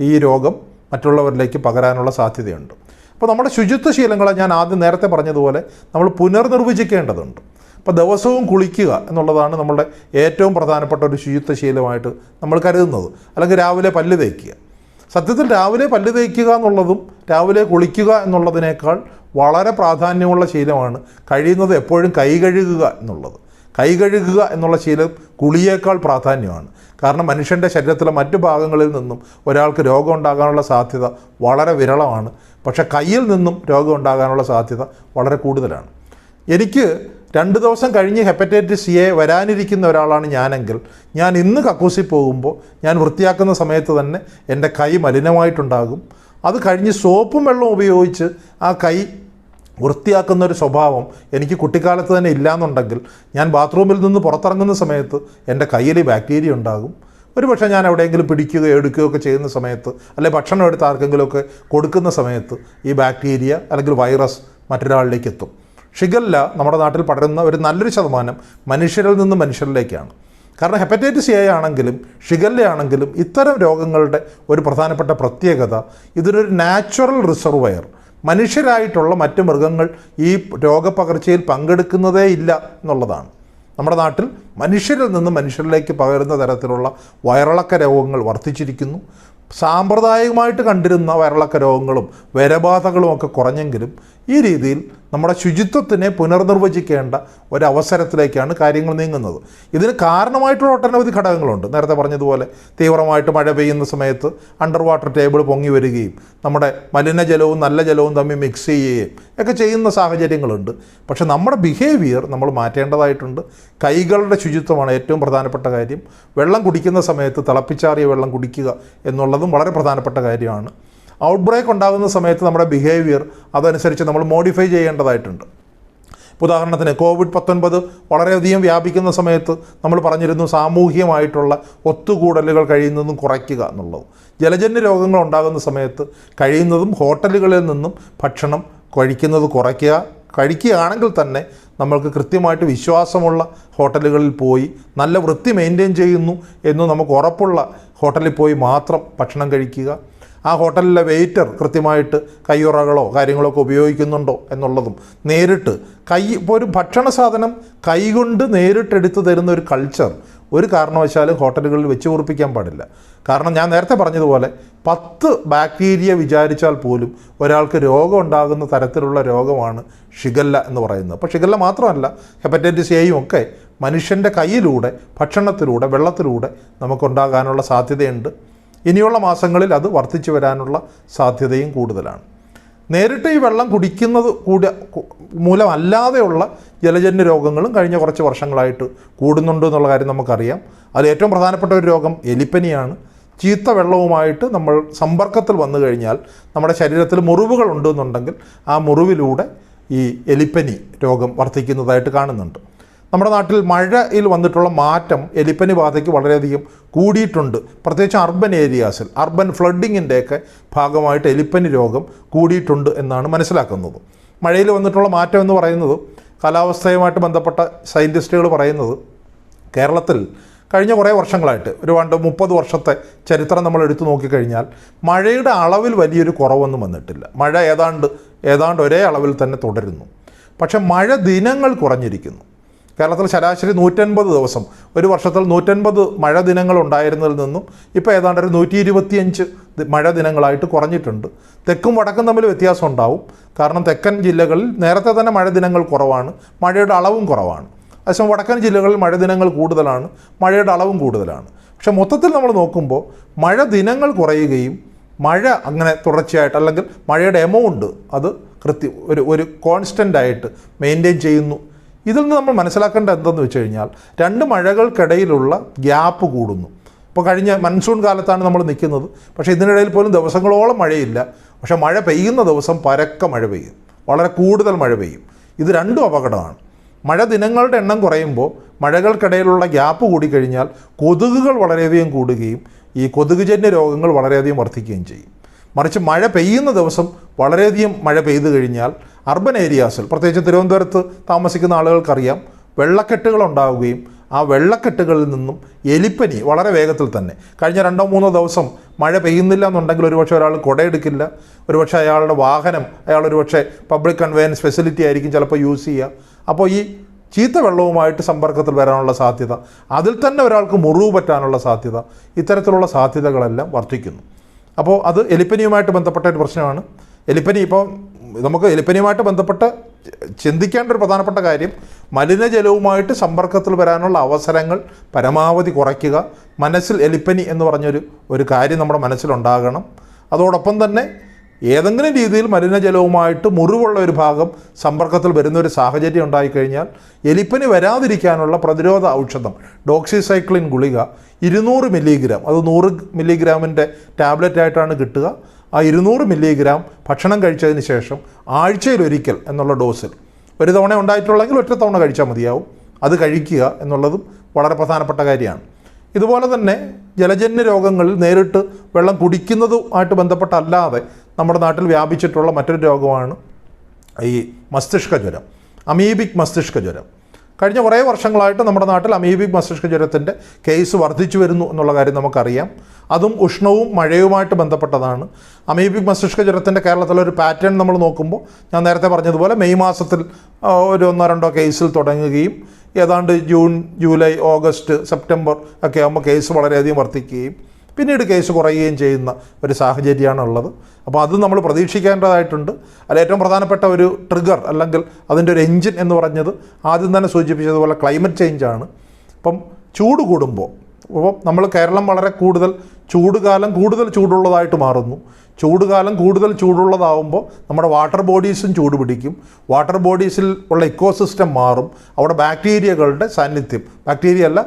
ഈ രോഗം മറ്റുള്ളവരിലേക്ക് പകരാനുള്ള സാധ്യതയുണ്ട്. അപ്പോൾ നമ്മുടെ ശുചിത്വ ശീലങ്ങളെ ഞാൻ ആദ്യം നേരത്തെ പറഞ്ഞതുപോലെ നമ്മൾ പുനർനിർവചിക്കേണ്ടതുണ്ട്. അപ്പോൾ ദിവസവും കുളിക്കുക എന്നുള്ളതാണ് നമ്മളുടെ ഏറ്റവും പ്രധാനപ്പെട്ട ഒരു ശുചിത്വ ശീലമായിട്ട് നമ്മൾ കരുതുന്നത്. അല്ലെങ്കിൽ രാവിലെ പല്ല് തേക്കുക. സത്യത്തിൽ രാവിലെ പല്ല് തേക്കുക എന്നുള്ളതും രാവിലെ കുളിക്കുക എന്നുള്ളതിനേക്കാൾ വളരെ പ്രാധാന്യമുള്ള ശീലമാണ് കഴിയുന്നത് എപ്പോഴും കൈ കഴുകുക എന്നുള്ളത്. കൈ കഴുകുക എന്നുള്ള ശീലം കുളിയേക്കാൾ പ്രാധാന്യമാണ്. കാരണം മനുഷ്യൻ്റെ ശരീരത്തിലെ മറ്റു ഭാഗങ്ങളിൽ നിന്നും ഒരാൾക്ക് രോഗം ഉണ്ടാകാനുള്ള സാധ്യത വളരെ വിരളമാണ്. പക്ഷേ കയ്യിൽ നിന്നും രോഗം ഉണ്ടാകാനുള്ള സാധ്യത വളരെ കൂടുതലാണ്. എനിക്ക് 2 ദിവസം കഴിഞ്ഞ് ഹെപ്പറ്റൈറ്റിസ് എ വരാനിരിക്കുന്ന ഒരാളാണ് ഞാനെങ്കിൽ ഞാൻ ഇന്ന് കക്കൂസിൽ പോകുമ്പോൾ ഞാൻ വൃത്തിയാക്കുന്ന സമയത്ത് തന്നെ എൻ്റെ കൈ മലിനമായിട്ടുണ്ടാകും. അത് കഴിഞ്ഞ് സോപ്പും വെള്ളവും ഉപയോഗിച്ച് ആ കൈ വൃത്തിയാക്കുന്നൊരു സ്വഭാവം എനിക്ക് കുട്ടിക്കാലത്ത് തന്നെ ഇല്ലയെന്നുണ്ടെങ്കിൽ ഞാൻ ബാത്റൂമിൽ നിന്ന് പുറത്തിറങ്ങുന്ന സമയത്ത് എൻ്റെ കയ്യിൽ ബാക്ടീരിയ ഉണ്ടാകും. ഒരുപക്ഷെ ഞാൻ എവിടെയെങ്കിലും പിടിക്കുകയോ എടുക്കുകയോ ഒക്കെ ചെയ്യുന്ന സമയത്ത്, അല്ലെങ്കിൽ ഭക്ഷണം എടുത്ത് ആർക്കെങ്കിലുമൊക്കെ കൊടുക്കുന്ന സമയത്ത് ഈ ബാക്ടീരിയ അല്ലെങ്കിൽ വൈറസ് മറ്റൊരാളിലേക്ക് എത്തും. ഷിഗല്ല നമ്മുടെ നാട്ടിൽ പടരുന്ന ഒരു നല്ലൊരു ശതമാനം മനുഷ്യരിൽ നിന്ന് മനുഷ്യരിലേക്കാണ്. കാരണം ഹെപ്പറ്റൈറ്റിസ് എ ആണെങ്കിലും ഷിഗല്ല ആണെങ്കിലും ഇത്തരം രോഗങ്ങളുടെ ഒരു പ്രധാനപ്പെട്ട പ്രത്യേകത ഇതിനൊരു നാച്ചുറൽ റിസർവയർ, മനുഷ്യരായിട്ടുള്ള മറ്റ് മൃഗങ്ങൾ ഈ രോഗപകർച്ചയിൽ പങ്കെടുക്കുന്നതേ ഇല്ല എന്നുള്ളതാണ്. നമ്മുടെ നാട്ടിൽ മനുഷ്യരിൽ നിന്ന് മനുഷ്യരിലേക്ക് പകരുന്ന തരത്തിലുള്ള വയറിളക്ക രോഗങ്ങൾ വർദ്ധിച്ചിരിക്കുന്നു. സാമ്പ്രദായികമായിട്ട് കണ്ടിരുന്ന വയറിളക്ക രോഗങ്ങളും വരബാധകളും ഒക്കെ കുറഞ്ഞെങ്കിലും ഈ രീതിയിൽ നമ്മുടെ ശുചിത്വത്തിനെ പുനർനിർവചിക്കേണ്ട ഒരവസരത്തിലേക്കാണ് കാര്യങ്ങൾ നീങ്ങുന്നത്. ഇതിന് കാരണമായിട്ടുള്ള ഒട്ടനവധി ഘടകങ്ങളുണ്ട്. നേരത്തെ പറഞ്ഞതുപോലെ തീവ്രമായിട്ട് മഴ പെയ്യുന്ന സമയത്ത് അണ്ടർ വാട്ടർ ടേബിൾ പൊങ്ങി വരികയും നമ്മുടെ മലിനജലവും നല്ല ജലവും തമ്മിൽ മിക്സ് ചെയ്യുകയും ഒക്കെ ചെയ്യുന്ന സാഹചര്യങ്ങളുണ്ട്. പക്ഷേ നമ്മുടെ ബിഹേവിയർ നമ്മൾ മാറ്റേണ്ടതായിട്ടുണ്ട്. കൈകളുടെ ശുചിത്വമാണ് ഏറ്റവും പ്രധാനപ്പെട്ട കാര്യം. വെള്ളം കുടിക്കുന്ന സമയത്ത് തിളപ്പിച്ചാറിയ വെള്ളം കുടിക്കുക എന്നുള്ളതും വളരെ പ്രധാനപ്പെട്ട കാര്യമാണ്. ഔട്ട് ബ്രേക്ക് ഉണ്ടാകുന്ന സമയത്ത് നമ്മുടെ ബിഹേവിയർ അതനുസരിച്ച് നമ്മൾ മോഡിഫൈ ചെയ്യേണ്ടതായിട്ടുണ്ട്. ഉദാഹരണത്തിന് COVID-19 വളരെയധികം വ്യാപിക്കുന്ന സമയത്ത് നമ്മൾ പറഞ്ഞിരുന്നു സാമൂഹികമായിട്ടുള്ള ഒത്തുകൂടലുകൾ കഴിയുന്നതും കുറയ്ക്കുക എന്നുള്ളത്. ജലജന്യ രോഗങ്ങൾ ഉണ്ടാകുന്ന സമയത്ത് കഴിയുന്നതും ഹോട്ടലുകളിൽ നിന്നും ഭക്ഷണം കഴിക്കുന്നത് കഴിക്കുകയാണെങ്കിൽ തന്നെ നമ്മൾക്ക് കൃത്യമായിട്ട് വിശ്വാസമുള്ള ഹോട്ടലുകളിൽ പോയി നല്ല വൃത്തി മെയിൻറ്റെയിൻ ചെയ്യുന്നു എന്ന് നമുക്ക് ഉറപ്പുള്ള ഹോട്ടലിൽ പോയി മാത്രം ഭക്ഷണം കഴിക്കുക. ആ ഹോട്ടലിലെ വെയിറ്റർ കൃത്യമായിട്ട് കയ്യുറകളോ കാര്യങ്ങളോ ഒക്കെ ഉപയോഗിക്കുന്നുണ്ടോ എന്നുള്ളതും നേരിട്ട് ഇപ്പോൾ ഒരു ഭക്ഷണ സാധനം കൈകൊണ്ട് നേരിട്ടെടുത്ത് തരുന്ന ഒരു കൾച്ചർ ഒരു കാരണവശാലും ഹോട്ടലുകളിൽ വെച്ച് ഉറപ്പിക്കാൻ പാടില്ല. കാരണം ഞാൻ നേരത്തെ പറഞ്ഞതുപോലെ 10 ബാക്ടീരിയ വിചാരിച്ചാൽ പോലും ഒരാൾക്ക് രോഗം ഉണ്ടാകുന്ന തരത്തിലുള്ള രോഗമാണ് ഷിഗല്ല എന്ന് പറയുന്നത്. അപ്പോൾ ഷിഗല്ല മാത്രമല്ല ഹെപ്പറ്റൈറ്റിസ് എയും ഒക്കെ മനുഷ്യൻ്റെ കയ്യിലൂടെ ഭക്ഷണത്തിലൂടെ വെള്ളത്തിലൂടെ നമുക്കുണ്ടാകാനുള്ള സാധ്യതയുണ്ട്. ഇനിയുള്ള മാസങ്ങളിൽ അത് വർദ്ധിച്ചു വരാനുള്ള സാധ്യതയും കൂടുതലാണ്. നേരിട്ട് ഈ വെള്ളം കുടിക്കുന്നത് മൂലമല്ലാതെയുള്ള ജലജന്യ രോഗങ്ങളും കഴിഞ്ഞ കുറച്ച് വർഷങ്ങളായിട്ട് കൂടുന്നുണ്ട് എന്നുള്ള കാര്യം നമുക്കറിയാം. അതിൽ ഏറ്റവും പ്രധാനപ്പെട്ട ഒരു രോഗം എലിപ്പനിയാണ്. ചീത്ത വെള്ളവുമായിട്ട് നമ്മൾ സമ്പർക്കത്തിൽ വന്നു കഴിഞ്ഞാൽ നമ്മുടെ ശരീരത്തിൽ മുറിവുകൾ ഉണ്ടെന്നുണ്ടെങ്കിൽ ആ മുറിവിലൂടെ ഈ എലിപ്പനി രോഗം വർദ്ധിക്കുന്നതായിട്ട് കാണുന്നുണ്ട്. നമ്മുടെ നാട്ടിൽ മഴയിൽ വന്നിട്ടുള്ള മാറ്റം എലിപ്പനി ബാധയ്ക്ക് വളരെയധികം കൂടിയിട്ടുണ്ട്. പ്രത്യേകിച്ച് അർബൻ ഏരിയാസിൽ അർബൻ ഫ്ലഡിങ്ങിൻ്റെയൊക്കെ ഭാഗമായിട്ട് എലിപ്പനി രോഗം കൂടിയിട്ടുണ്ട് എന്നാണ് മനസ്സിലാക്കുന്നത്. മഴയിൽ വന്നിട്ടുള്ള മാറ്റം എന്ന് പറയുന്നത് കാലാവസ്ഥയുമായിട്ട് ബന്ധപ്പെട്ട സയൻറ്റിസ്റ്റുകൾ പറയുന്നത് കേരളത്തിൽ കഴിഞ്ഞ കുറേ വർഷങ്ങളായിട്ട് ഒരു 30 വർഷത്തെ ചരിത്രം നമ്മൾ എടുത്തു നോക്കിക്കഴിഞ്ഞാൽ മഴയുടെ അളവിൽ വലിയൊരു കുറവൊന്നും വന്നിട്ടില്ല. മഴ ഏതാണ്ട് ഒരേ അളവിൽ തന്നെ തുടരുന്നു. പക്ഷേ മഴ ദിനങ്ങൾ കുറഞ്ഞിരിക്കുന്നു. കേരളത്തിൽ ശരാശരി 150 ദിവസം, ഒരു വർഷത്തിൽ 150 മഴ ദിനങ്ങൾ ഉണ്ടായിരുന്നതിൽ നിന്നും ഇപ്പോൾ ഏതാണ്ട് ഒരു 125 മഴ ദിനങ്ങളായിട്ട് കുറഞ്ഞിട്ടുണ്ട്. തെക്കും വടക്കും തമ്മിൽ വ്യത്യാസം ഉണ്ടാവും. കാരണം തെക്കൻ ജില്ലകളിൽ നേരത്തെ തന്നെ മഴ ദിനങ്ങൾ കുറവാണ്, മഴയുടെ അളവും കുറവാണ്. അതേസമയം വടക്കൻ ജില്ലകളിൽ മഴ ദിനങ്ങൾ കൂടുതലാണ്, മഴയുടെ അളവും കൂടുതലാണ്. പക്ഷേ മൊത്തത്തിൽ നമ്മൾ നോക്കുമ്പോൾ മഴ ദിനങ്ങൾ കുറയുകയും മഴ അങ്ങനെ തുടർച്ചയായിട്ട് അല്ലെങ്കിൽ മഴയുടെ എമൗണ്ട് അത് ഒരു കോൺസ്റ്റൻ്റ് ആയിട്ട് മെയിൻറ്റെയിൻ ചെയ്യുന്നു. ഇതിൽ നിന്ന് നമ്മൾ മനസ്സിലാക്കേണ്ട എന്തെന്ന് വെച്ച് കഴിഞ്ഞാൽ 2 മഴകൾക്കിടയിലുള്ള ഗ്യാപ്പ് കൂടുന്നു. ഇപ്പോൾ കഴിഞ്ഞ മൺസൂൺ കാലത്താണ് നമ്മൾ നിൽക്കുന്നത്. പക്ഷേ ഇതിനിടയിൽ പോലും ദിവസങ്ങളോളം മഴയില്ല. പക്ഷേ മഴ പെയ്യുന്ന ദിവസം പരക്കെ മഴ പെയ്യും, വളരെ കൂടുതൽ മഴ പെയ്യും. ഇത് രണ്ടും അപകടമാണ്. മഴ ദിനങ്ങളുടെ എണ്ണം കുറയുമ്പോൾ മഴകൾക്കിടയിലുള്ള ഗ്യാപ്പ് കൂടിക്കഴിഞ്ഞാൽ കൊതുകുകൾ വളരെയധികം കൂടുകയും ഈ കൊതുകുജന്യ രോഗങ്ങൾ വളരെയധികം വർദ്ധിക്കുകയും ചെയ്യും. മറിച്ച് മഴ പെയ്യുന്ന ദിവസം വളരെയധികം മഴ പെയ്തു കഴിഞ്ഞാൽ അർബൻ ഏരിയാസിൽ, പ്രത്യേകിച്ച് തിരുവനന്തപുരത്ത് താമസിക്കുന്ന ആളുകൾക്കറിയാം, വെള്ളക്കെട്ടുകൾ ഉണ്ടാവുകയും ആ വെള്ളക്കെട്ടുകളിൽ നിന്നും എലിപ്പനി വളരെ വേഗത്തിൽ തന്നെ കഴിഞ്ഞ 2-3 ദിവസം മഴ പെയ്യുന്നില്ല എന്നുണ്ടെങ്കിൽ ഒരുപക്ഷെ ഒരാൾ കുടയെടുക്കില്ല, ഒരുപക്ഷെ അയാളുടെ വാഹനം ഒരുപക്ഷെ പബ്ലിക് കൺവെയൻസ് ഫെസിലിറ്റി ആയിരിക്കും ചിലപ്പോൾ യൂസ് ചെയ്യുക. അപ്പോൾ ഈ ചീത്ത വെള്ളവുമായിട്ട് സമ്പർക്കത്തിൽ വരാനുള്ള സാധ്യത, അതിൽ തന്നെ ഒരാൾക്ക് മുറിവ് പറ്റാനുള്ള സാധ്യത, ഇത്തരത്തിലുള്ള സാധ്യതകളെല്ലാം വർദ്ധിക്കുന്നു. അപ്പോൾ അത് എലിപ്പനിയുമായിട്ട് ബന്ധപ്പെട്ട ഒരു പ്രശ്നമാണ്. എലിപ്പനി ഇപ്പോൾ നമുക്ക് എലിപ്പനിയുമായിട്ട് ബന്ധപ്പെട്ട് ചിന്തിക്കേണ്ട ഒരു പ്രധാനപ്പെട്ട കാര്യം മലിനജലവുമായിട്ട് സമ്പർക്കത്തിൽ വരാനുള്ള അവസരങ്ങൾ പരമാവധി കുറയ്ക്കുക. മനസ്സിൽ എലിപ്പനി എന്ന് പറഞ്ഞൊരു കാര്യം നമ്മുടെ മനസ്സിലുണ്ടാകണം. അതോടൊപ്പം തന്നെ ഏതെങ്കിലും രീതിയിൽ മലിനജലവുമായിട്ട് മുറിവുള്ള ഒരു ഭാഗം സമ്പർക്കത്തിൽ വരുന്നൊരു സാഹചര്യം ഉണ്ടായിക്കഴിഞ്ഞാൽ എലിപ്പനി വരാതിരിക്കാനുള്ള പ്രതിരോധ ഔഷധം ഡോക്സിസൈക്ലിൻ ഗുളിക 200 മില്ലിഗ്രാം, അത് 100 മില്ലിഗ്രാമിൻ്റെ ടാബ്ലറ്റായിട്ടാണ് കിട്ടുക. ആ 200 മില്ലിഗ്രാം ഭക്ഷണം കഴിച്ചതിന് ശേഷം ആഴ്ചയിലൊരിക്കൽ എന്നുള്ള ഡോസിൽ, ഒരു തവണ ഉണ്ടായിട്ടുള്ളെങ്കിൽ ഒറ്റ തവണ കഴിച്ചാൽ മതിയാവും, അത് കഴിക്കുക എന്നുള്ളതും വളരെ പ്രധാനപ്പെട്ട കാര്യമാണ്. ഇതുപോലെ തന്നെ ജലജന്യ രോഗങ്ങളിൽ നേരിട്ട് വെള്ളം കുടിക്കുന്നതുമായിട്ട് ബന്ധപ്പെട്ടല്ലാതെ നമ്മുടെ നാട്ടിൽ വ്യാപിച്ചിട്ടുള്ള മറ്റൊരു രോഗമാണ് ഈ മസ്തിഷ്ക ജ്വരം, അമീബിക് മസ്തിഷ്ക ജ്വരം. കഴിഞ്ഞ കുറേ വർഷങ്ങളായിട്ട് നമ്മുടെ നാട്ടിൽ അമീബിക് മസ്തിഷ്ക ജ്വരത്തിൻ്റെ കേസ് വർദ്ധിച്ചു വരുന്നു എന്നുള്ള കാര്യം നമുക്കറിയാം. അതും ഉഷ്ണവും മഴയുമായിട്ട് ബന്ധപ്പെട്ടതാണ്. അമീബിക് മസ്തിഷ്ക ജ്വരത്തിൻ്റെ കേരളത്തിലൊരു പാറ്റേൺ നമ്മൾ നോക്കുമ്പോൾ ഞാൻ നേരത്തെ പറഞ്ഞതുപോലെ മെയ് മാസത്തിൽ ഒരു 1-2 കേസിൽ തുടങ്ങുകയും ഏതാണ്ട് ജൂൺ, ജൂലൈ, ഓഗസ്റ്റ്, സെപ്റ്റംബർ ഒക്കെ ആകുമ്പോൾ കേസ് വളരെയധികം വർദ്ധിക്കുകയും പിന്നീട് കേസ് കുറയുകയും ചെയ്യുന്ന ഒരു സാഹചര്യമാണ് ഉള്ളത്. അപ്പോൾ അത് നമ്മൾ പ്രതീക്ഷിക്കേണ്ടതായിട്ടുണ്ട്. അതിൽ ഏറ്റവും പ്രധാനപ്പെട്ട ഒരു ട്രിഗർ അല്ലെങ്കിൽ അതിൻ്റെ ഒരു എൻജിൻ എന്ന് പറഞ്ഞത് ആദ്യം തന്നെ സൂചിപ്പിച്ചതുപോലെ ക്ലൈമറ്റ് ചേഞ്ചാണ്. ഇപ്പം ചൂട് കൂടുമ്പോൾ നമ്മൾ കേരളം വളരെ കൂടുതൽ ചൂടുകാലം കൂടുതൽ ചൂടുള്ളതായിട്ട് മാറുന്നു. ചൂടുകാലം കൂടുതൽ ചൂടുള്ളതാവുമ്പോൾ നമ്മുടെ വാട്ടർ ബോഡീസും ചൂട് പിടിക്കും. വാട്ടർ ബോഡീസിൽ ഉള്ള ഇക്കോസിസ്റ്റം മാറും. അവിടെ ബാക്ടീരിയകളുടെ സാന്നിധ്യം, ബാക്ടീരിയ അല്ല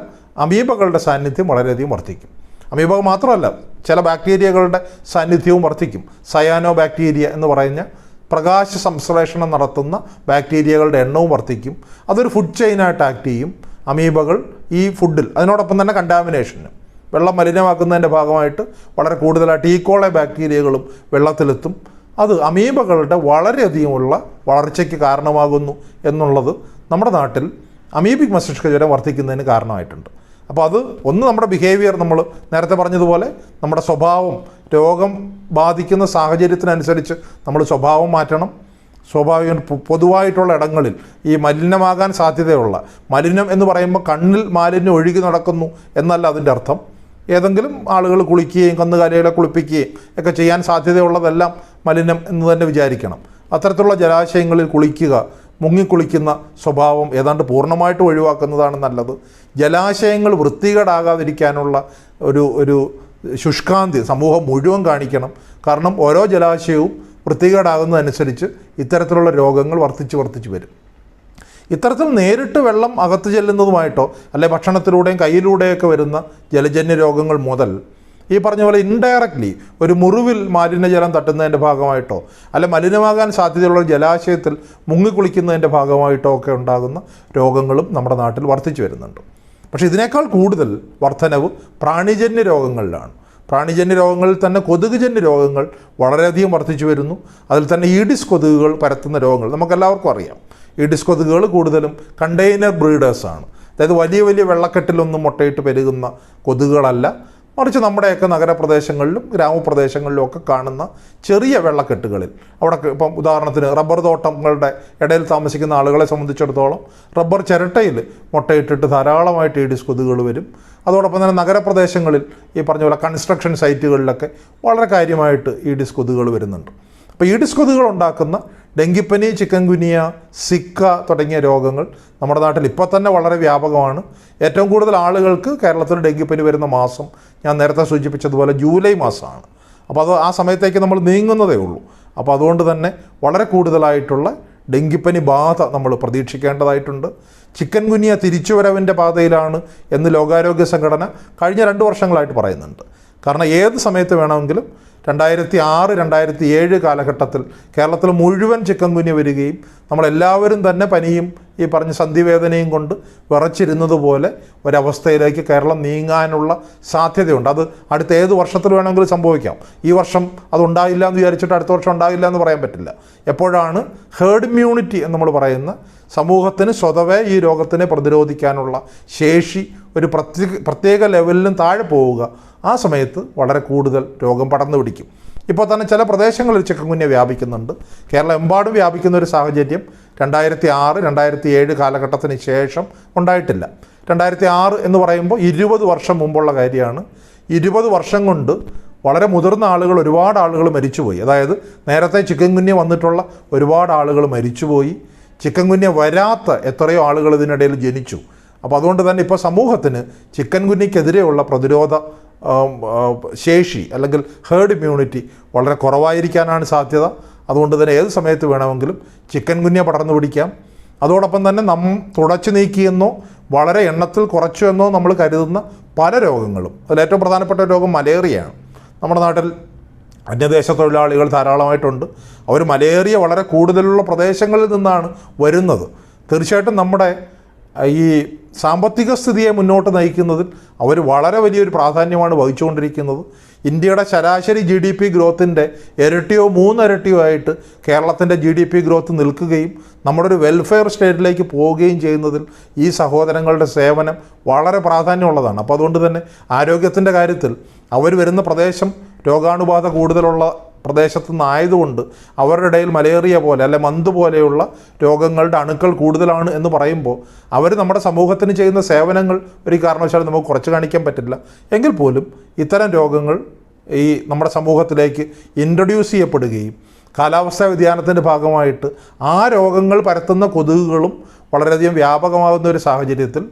അമീബകളുടെ സാന്നിധ്യം വളരെയധികം വർദ്ധിക്കും. അമീബ മാത്രമല്ല, ചില ബാക്ടീരിയകളുടെ സാന്നിധ്യവും വർദ്ധിക്കും. സയാനോ ബാക്ടീരിയ എന്ന് പറയുന്ന പ്രകാശ സംശ്ലേഷണം നടത്തുന്ന ബാക്ടീരിയകളുടെ എണ്ണവും വർദ്ധിക്കും. അതൊരു ഫുഡ് ചെയിനായിട്ട് ആക്ട് ചെയ്യും. അമീബകൾ ഈ ഫുഡിൽ, അതിനോടൊപ്പം തന്നെ കണ്ടാമിനേഷനും, വെള്ളം മലിനമാക്കുന്നതിൻ്റെ ഭാഗമായിട്ട് വളരെ കൂടുതലായിട്ട് ഈക്കോളെ ബാക്ടീരിയകളും വെള്ളത്തിലെത്തും. അത് അമീബകളുടെ വളരെയധികമുള്ള വളർച്ചയ്ക്ക് കാരണമാകുന്നു എന്നുള്ളത് നമ്മുടെ നാട്ടിൽ അമീബിക് മസ്തിഷ്ക ജ്വരം വർദ്ധിക്കുന്നതിന് കാരണമായിട്ടുണ്ട്. അപ്പോൾ അത് ഒന്ന് നമ്മുടെ ബിഹേവിയർ, നമ്മൾ നേരത്തെ പറഞ്ഞതുപോലെ നമ്മുടെ സ്വഭാവം, രോഗം ബാധിക്കുന്ന സാഹചര്യത്തിനനുസരിച്ച് നമ്മൾ സ്വഭാവം മാറ്റണം. സ്വാഭാവികം പൊതുവായിട്ടുള്ള ഇടങ്ങളിൽ ഈ മലിനമാകാൻ സാധ്യതയുള്ള, മലിനം എന്ന് പറയുമ്പോൾ കണ്ണിൽ മാലിന്യം ഒഴുകി നടക്കുന്നു എന്നല്ല അതിൻ്റെ അർത്ഥം. ഏതെങ്കിലും ആളുകൾ കുളിക്കുകയും കന്നുകാലികളെ കുളിപ്പിക്കുകയും ഒക്കെ ചെയ്യാൻ സാധ്യതയുള്ളതെല്ലാം മലിനം എന്ന് തന്നെ വിചാരിക്കണം. അത്തരത്തിലുള്ള ജലാശയങ്ങളിൽ കുളിക്കുക, മുങ്ങിക്കുളിക്കുന്ന സ്വഭാവം ഏതാണ്ട് പൂർണ്ണമായിട്ട് ഒഴിവാക്കുന്നതാണ് നല്ലത്. ജലാശയങ്ങൾ വൃത്തികേടാകാതിരിക്കാനുള്ള ഒരു ശുഷ്കാന്തി സമൂഹം മുഴുവൻ കാണിക്കണം. കാരണം ഓരോ ജലാശയവും വൃത്തികേടാകുന്നതനുസരിച്ച് ഇത്തരത്തിലുള്ള രോഗങ്ങൾ വർദ്ധിച്ചു വരും. ഇത്തരത്തിൽ നേരിട്ട് വെള്ളം അകത്ത് ചെല്ലുന്നതുമായിട്ടോ അല്ലെ ഭക്ഷണത്തിലൂടെയും കയ്യിലൂടെയൊക്കെ വരുന്ന ജലജന്യ രോഗങ്ങൾ മുതൽ ഈ പറഞ്ഞ പോലെ ഇൻഡയറക്റ്റ്ലി ഒരു മുറിവിൽ മാലിന്യജലം തട്ടുന്നതിൻ്റെ ഭാഗമായിട്ടോ അല്ലെ മലിനമാകാൻ സാധ്യതയുള്ള ജലാശയത്തിൽ മുങ്ങിക്കുളിക്കുന്നതിൻ്റെ ഭാഗമായിട്ടോ ഒക്കെ ഉണ്ടാകുന്ന രോഗങ്ങളും നമ്മുടെ നാട്ടിൽ വർദ്ധിച്ചു വരുന്നുണ്ട്. പക്ഷേ ഇതിനേക്കാൾ കൂടുതൽ വർധനവ് പ്രാണിജന്യ രോഗങ്ങളിലാണ്. പ്രാണിജന്യ രോഗങ്ങളിൽ തന്നെ കൊതുകുജന്യ രോഗങ്ങൾ വളരെയധികം വർദ്ധിച്ചു വരുന്നു. അതിൽ തന്നെ ഈഡിസ് കൊതുകുകൾ പരത്തുന്ന രോഗങ്ങൾ നമുക്കെല്ലാവർക്കും അറിയാം. ഈഡിസ് കൊതുകുകൾ കൂടുതലും കണ്ടെയ്നർ ബ്രീഡേഴ്സാണ്. അതായത് വലിയ വലിയ വെള്ളക്കെട്ടിലൊന്നും മുട്ടയിട്ട് പെരുകുന്ന കൊതുകുകളല്ല, മറിച്ച് നമ്മുടെയൊക്കെ നഗരപ്രദേശങ്ങളിലും ഗ്രാമപ്രദേശങ്ങളിലും ഒക്കെ കാണുന്ന ചെറിയ വെള്ളക്കെട്ടുകളിൽ, അവിടെ ഇപ്പം ഉദാഹരണത്തിന് റബ്ബർ തോട്ടങ്ങളുടെ ഇടയിൽ താമസിക്കുന്ന ആളുകളെ സംബന്ധിച്ചിടത്തോളം റബ്ബർ ചിരട്ടയിൽ മുട്ടയിട്ടിട്ട് ധാരാളമായിട്ട് ഈഡിസ് കൊതുകുകൾ വരും. അതോടൊപ്പം തന്നെ നഗരപ്രദേശങ്ങളിൽ ഈ പറഞ്ഞ പോലെ കൺസ്ട്രക്ഷൻ സൈറ്റുകളിലൊക്കെ വളരെ കാര്യമായിട്ട് ഈഡിസ് കൊതുകുകൾ വരുന്നുണ്ട്. അപ്പോൾ ഈഡിസ് കൊതുകുകൾ ഉണ്ടാക്കുന്ന ഡെങ്കിപ്പനി, ചിക്കൻ ഗുനിയ, സിക്ക തുടങ്ങിയ രോഗങ്ങൾ നമ്മുടെ നാട്ടിൽ ഇപ്പോൾ തന്നെ വളരെ വ്യാപകമാണ്. ഏറ്റവും കൂടുതൽ ആളുകൾക്ക് കേരളത്തിൽ ഡെങ്കിപ്പനി വരുന്ന മാസം ഞാൻ നേരത്തെ സൂചിപ്പിച്ചതുപോലെ ജൂലൈ മാസമാണ്. അപ്പോൾ അത് ആ സമയത്തേക്ക് നമ്മൾ നീങ്ങുന്നതേ ഉള്ളൂ. അപ്പോൾ അതുകൊണ്ട് തന്നെ വളരെ കൂടുതലായിട്ടുള്ള ഡെങ്കിപ്പനി ബാധ നമ്മൾ പ്രതീക്ഷിക്കേണ്ടതായിട്ടുണ്ട്. ചിക്കൻ ഗുനിയ തിരിച്ചുവരവിൻ്റെ പാതയിലാണ് എന്ന് ലോകാരോഗ്യ സംഘടന കഴിഞ്ഞ 2 വർഷങ്ങളായിട്ട് പറയുന്നുണ്ട്. കാരണം ഏത് സമയത്ത് വേണമെങ്കിലും 2006, 2007 കാലഘട്ടത്തിൽ കേരളത്തിൽ മുഴുവൻ ചിക്കൻ ഗുനിയ വരികയും നമ്മളെല്ലാവരും തന്നെ പനിയും ഈ പറഞ്ഞ സന്ധിവേദനയും കൊണ്ട് വിറച്ചിരുന്നത് പോലെ ഒരവസ്ഥയിലേക്ക് കേരളം നീങ്ങാനുള്ള സാധ്യതയുണ്ട്. അത് അടുത്ത ഏത് വർഷത്തിൽ വേണമെങ്കിലും സംഭവിക്കാം. ഈ വർഷം അതുണ്ടായില്ല എന്ന് വിചാരിച്ചിട്ട് അടുത്ത വർഷം ഉണ്ടാകില്ല എന്ന് പറയാൻ പറ്റില്ല. എപ്പോഴാണ് ഹേർഡ് ഇമ്മ്യൂണിറ്റി എന്ന് നമ്മൾ പറയുന്ന സമൂഹത്തിന് സ്വതവേ ഈ രോഗത്തിനെ പ്രതിരോധിക്കാനുള്ള ശേഷി ഒരു പ്രത്യേക ലെവലിലും താഴെ പോവുക, ആ സമയത്ത് വളരെ കൂടുതൽ രോഗം പടർന്നു പിടിക്കും. ഇപ്പോൾ തന്നെ ചില പ്രദേശങ്ങളിൽ ചിക്കൻ ഗുനിയ വ്യാപിക്കുന്നുണ്ട്. കേരളം എമ്പാടും വ്യാപിക്കുന്ന ഒരു സാഹചര്യം 2006, 2007 കാലഘട്ടത്തിന് ശേഷം ഉണ്ടായിട്ടില്ല. 2006 എന്ന് പറയുമ്പോൾ 20 വർഷം മുമ്പുള്ള കാര്യമാണ്. 20 വർഷം കൊണ്ട് വളരെ മുതിർന്ന ആളുകൾ, ഒരുപാട് ആളുകൾ മരിച്ചുപോയി. അതായത് നേരത്തെ ചിക്കൻ ഗുനിയ വന്നിട്ടുള്ള ഒരുപാട് ആളുകൾ മരിച്ചുപോയി. ചിക്കൻ ഗുനിയ വരാത്ത എത്രയോ ആളുകൾ ഇതിനിടയിൽ ജനിച്ചു. അപ്പോൾ അതുകൊണ്ട് തന്നെ ഇപ്പോൾ സമൂഹത്തിന് ചിക്കൻ ഗുനിയക്കെതിരെയുള്ള പ്രതിരോധ ശേഷി അല്ലെങ്കിൽ ഹേർഡ് ഇമ്മ്യൂണിറ്റി വളരെ കുറവായിരിക്കാനാണ് സാധ്യത. അതുകൊണ്ട് തന്നെ ഏത് സമയത്ത് വേണമെങ്കിലും ചിക്കൻ ഗുനിയ പടർന്നു പിടിക്കാം. അതോടൊപ്പം തന്നെ തുടച്ചു നീക്കിയെന്നോ വളരെ എണ്ണത്തിൽ കുറച്ചു എന്നോ നമ്മൾ കരുതുന്ന പല രോഗങ്ങളും, അതിലേറ്റവും പ്രധാനപ്പെട്ട രോഗം മലേറിയയാണ്. നമ്മുടെ നാട്ടിൽ അന്യദേശ തൊഴിലാളികൾ ധാരാളമായിട്ടുണ്ട്. അവർ മലേറിയ വളരെ കൂടുതലുള്ള പ്രദേശങ്ങളിൽ നിന്നാണ് വരുന്നത്. തീർച്ചയായിട്ടും നമ്മുടെ ഈ സാമ്പത്തിക സ്ഥിതിയെ മുന്നോട്ട് നയിക്കുന്നതിൽ അവർ വളരെ വലിയൊരു പ്രാധാന്യമാണ് വഹിച്ചുകൊണ്ടിരിക്കുന്നത്. ഇന്ത്യയുടെ ശരാശരി GDP ഗ്രോത്തിൻ്റെ ഇരട്ടിയോ 3 ഇരട്ടിയോ ആയിട്ട് കേരളത്തിൻ്റെ GDP ഗ്രോത്ത് നിൽക്കുകയും നമ്മുടെ ഒരു വെൽഫെയർ സ്റ്റേറ്റിലേക്ക് പോവുകയും ചെയ്യുന്നതിൽ ഈ സഹോദരങ്ങളുടെ സേവനം വളരെ പ്രാധാന്യമുള്ളതാണ്. അപ്പോൾ അതുകൊണ്ട് തന്നെ ആരോഗ്യത്തിൻ്റെ കാര്യത്തിൽ അവർ വരുന്ന പ്രദേശം രോഗാണുബാധ കൂടുതലുള്ള പ്രദേശത്തു നിന്നായതുകൊണ്ട് അവരുടെ ഇടയിൽ മലേറിയ പോലെ അല്ലെ മന്ത് പോലെയുള്ള രോഗങ്ങളുടെ അണുക്കൾ കൂടുതലാണ് എന്ന് പറയുമ്പോൾ അവർ നമ്മുടെ സമൂഹത്തിന് ചെയ്യുന്ന സേവനങ്ങൾ ഒരു കാരണവശാലും നമുക്ക് കുറച്ച് കാണിക്കാൻ പറ്റില്ല. എങ്കിൽ പോലും ഇത്തരം രോഗങ്ങൾ ഈ നമ്മുടെ സമൂഹത്തിലേക്ക് ഇൻട്രൊഡ്യൂസ് ചെയ്യപ്പെടുകയും കാലാവസ്ഥാ വ്യതിയാനത്തിൻ്റെ ഭാഗമായിട്ട് ആ രോഗങ്ങൾ പരത്തുന്ന കൊതുകുകളും വളരെയധികം വ്യാപകമാകുന്ന ഒരു സാഹചര്യത്തിൽ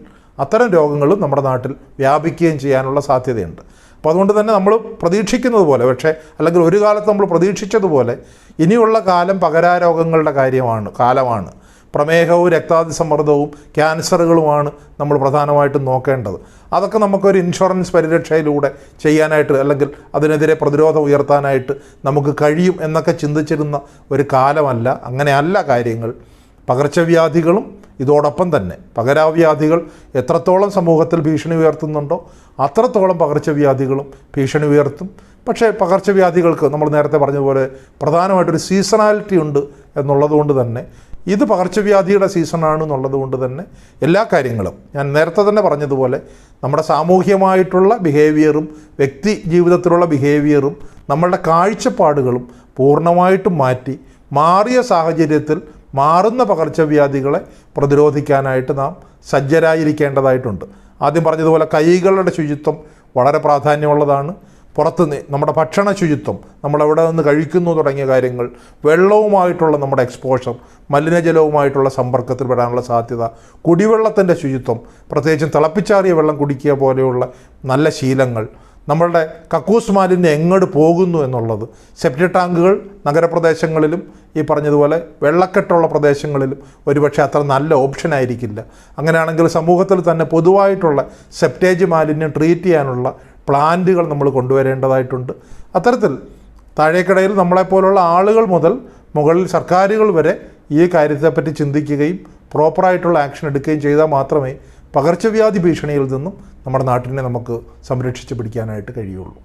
അത്തരം രോഗങ്ങളും നമ്മുടെ നാട്ടിൽ വ്യാപിക്കുകയും ചെയ്യാനുള്ള സാധ്യതയുണ്ട്. അപ്പോൾ അതുകൊണ്ട് തന്നെ നമ്മൾ പ്രതീക്ഷിക്കുന്നത് പോലെ, പക്ഷേ അല്ലെങ്കിൽ ഒരു കാലത്ത് നമ്മൾ പ്രതീക്ഷിച്ചതുപോലെ ഇനിയുള്ള കാലം പകരാരോഗങ്ങളുടെ കാലമാണ്. പ്രമേഹവും രക്താതിസമ്മർദ്ദവും ക്യാൻസറുകളുമാണ് നമ്മൾ പ്രധാനമായിട്ടും നോക്കേണ്ടത്. അതൊക്കെ നമുക്കൊരു ഇൻഷുറൻസ് പരിരക്ഷയിലൂടെ ചെയ്യാനായിട്ട് അല്ലെങ്കിൽ അതിനെതിരെ പ്രതിരോധം ഉയർത്താനായിട്ട് നമുക്ക് കഴിയും എന്നൊക്കെ ചിന്തിച്ചിരുന്ന ഒരു കാലമല്ല. അങ്ങനെയല്ല കാര്യങ്ങൾ. പകർച്ചവ്യാധികളും ഇതോടൊപ്പം തന്നെ പകരാവ്യാധികൾ എത്രത്തോളം സമൂഹത്തിൽ ഭീഷണി ഉയർത്തുന്നുണ്ടോ അത്രത്തോളം പകർച്ചവ്യാധികളും ഭീഷണി ഉയർത്തും. പക്ഷേ പകർച്ചവ്യാധികൾക്ക് നമ്മൾ നേരത്തെ പറഞ്ഞതുപോലെ പ്രധാനമായിട്ടൊരു സീസണാലിറ്റി ഉണ്ട് എന്നുള്ളതുകൊണ്ട് തന്നെ ഇത് പകർച്ചവ്യാധിയുടെ സീസണാണ് എന്നുള്ളതുകൊണ്ട് തന്നെ എല്ലാ കാര്യങ്ങളും ഞാൻ നേരത്തെ തന്നെ പറഞ്ഞതുപോലെ നമ്മുടെ സാമൂഹ്യമായിട്ടുള്ള ബിഹേവിയറും വ്യക്തി ജീവിതത്തിലുള്ള ബിഹേവിയറും നമ്മളുടെ കാഴ്ചപ്പാടുകളും പൂർണ്ണമായിട്ടും മാറിയ സാഹചര്യത്തിൽ മാറുന്ന പകർച്ചവ്യാധികളെ പ്രതിരോധിക്കാനായിട്ട് നാം സജ്ജരായിരിക്കേണ്ടതായിട്ടുണ്ട്. ആദ്യം പറഞ്ഞതുപോലെ കൈകളുടെ ശുചിത്വം വളരെ പ്രാധാന്യമുള്ളതാണ്. നമ്മുടെ ഭക്ഷണ ശുചിത്വം, നമ്മളെവിടെ നിന്ന് കഴിക്കുന്നു തുടങ്ങിയ കാര്യങ്ങൾ, വെള്ളവുമായിട്ടുള്ള നമ്മുടെ എക്സ്പോഷർ, മലിനജലവുമായിട്ടുള്ള സമ്പർക്കത്തിൽ പെടാനുള്ള സാധ്യത, കുടിവെള്ളത്തിൻ്റെ ശുചിത്വം, പ്രത്യേകിച്ചും തിളപ്പിച്ചാറിയ വെള്ളം കുടിക്കുക പോലെയുള്ള നല്ല ശീലങ്ങൾ, നമ്മളുടെ കക്കൂസ് മാലിന്യം എങ്ങോട്ട് പോകുന്നു എന്നുള്ളത്, സെപ്റ്റിക് ടാങ്കുകൾ നഗരപ്രദേശങ്ങളിലും ഈ പറഞ്ഞതുപോലെ വെള്ളക്കെട്ടുള്ള പ്രദേശങ്ങളിലും ഒരുപക്ഷെ അത്ര നല്ല ഓപ്ഷൻ ആയിരിക്കില്ല. അങ്ങനെയാണെങ്കിൽ സമൂഹത്തിൽ തന്നെ പൊതുവായിട്ടുള്ള സെപ്റ്റേജ് മാലിന്യം ട്രീറ്റ് ചെയ്യാനുള്ള പ്ലാന്റുകൾ നമ്മൾ കൊണ്ടുവരേണ്ടതായിട്ടുണ്ട്. അത്തരത്തിൽ താഴേക്കിടയിൽ നമ്മളെപ്പോലുള്ള ആളുകൾ മുതൽ മുകളിൽ സർക്കാരുകൾ വരെ ഈ കാര്യത്തെപ്പറ്റി ചിന്തിക്കുകയും പ്രോപ്പറായിട്ടുള്ള ആക്ഷൻ എടുക്കുകയും ചെയ്താൽ മാത്രമേ പകർച്ചവ്യാധി ഭീഷണിയിൽ നിന്നും നമ്മുടെ നാട്ടിനെ നമുക്ക് സംരക്ഷിച്ച് പിടിക്കാനായിട്ട് കഴിയുള്ളൂ.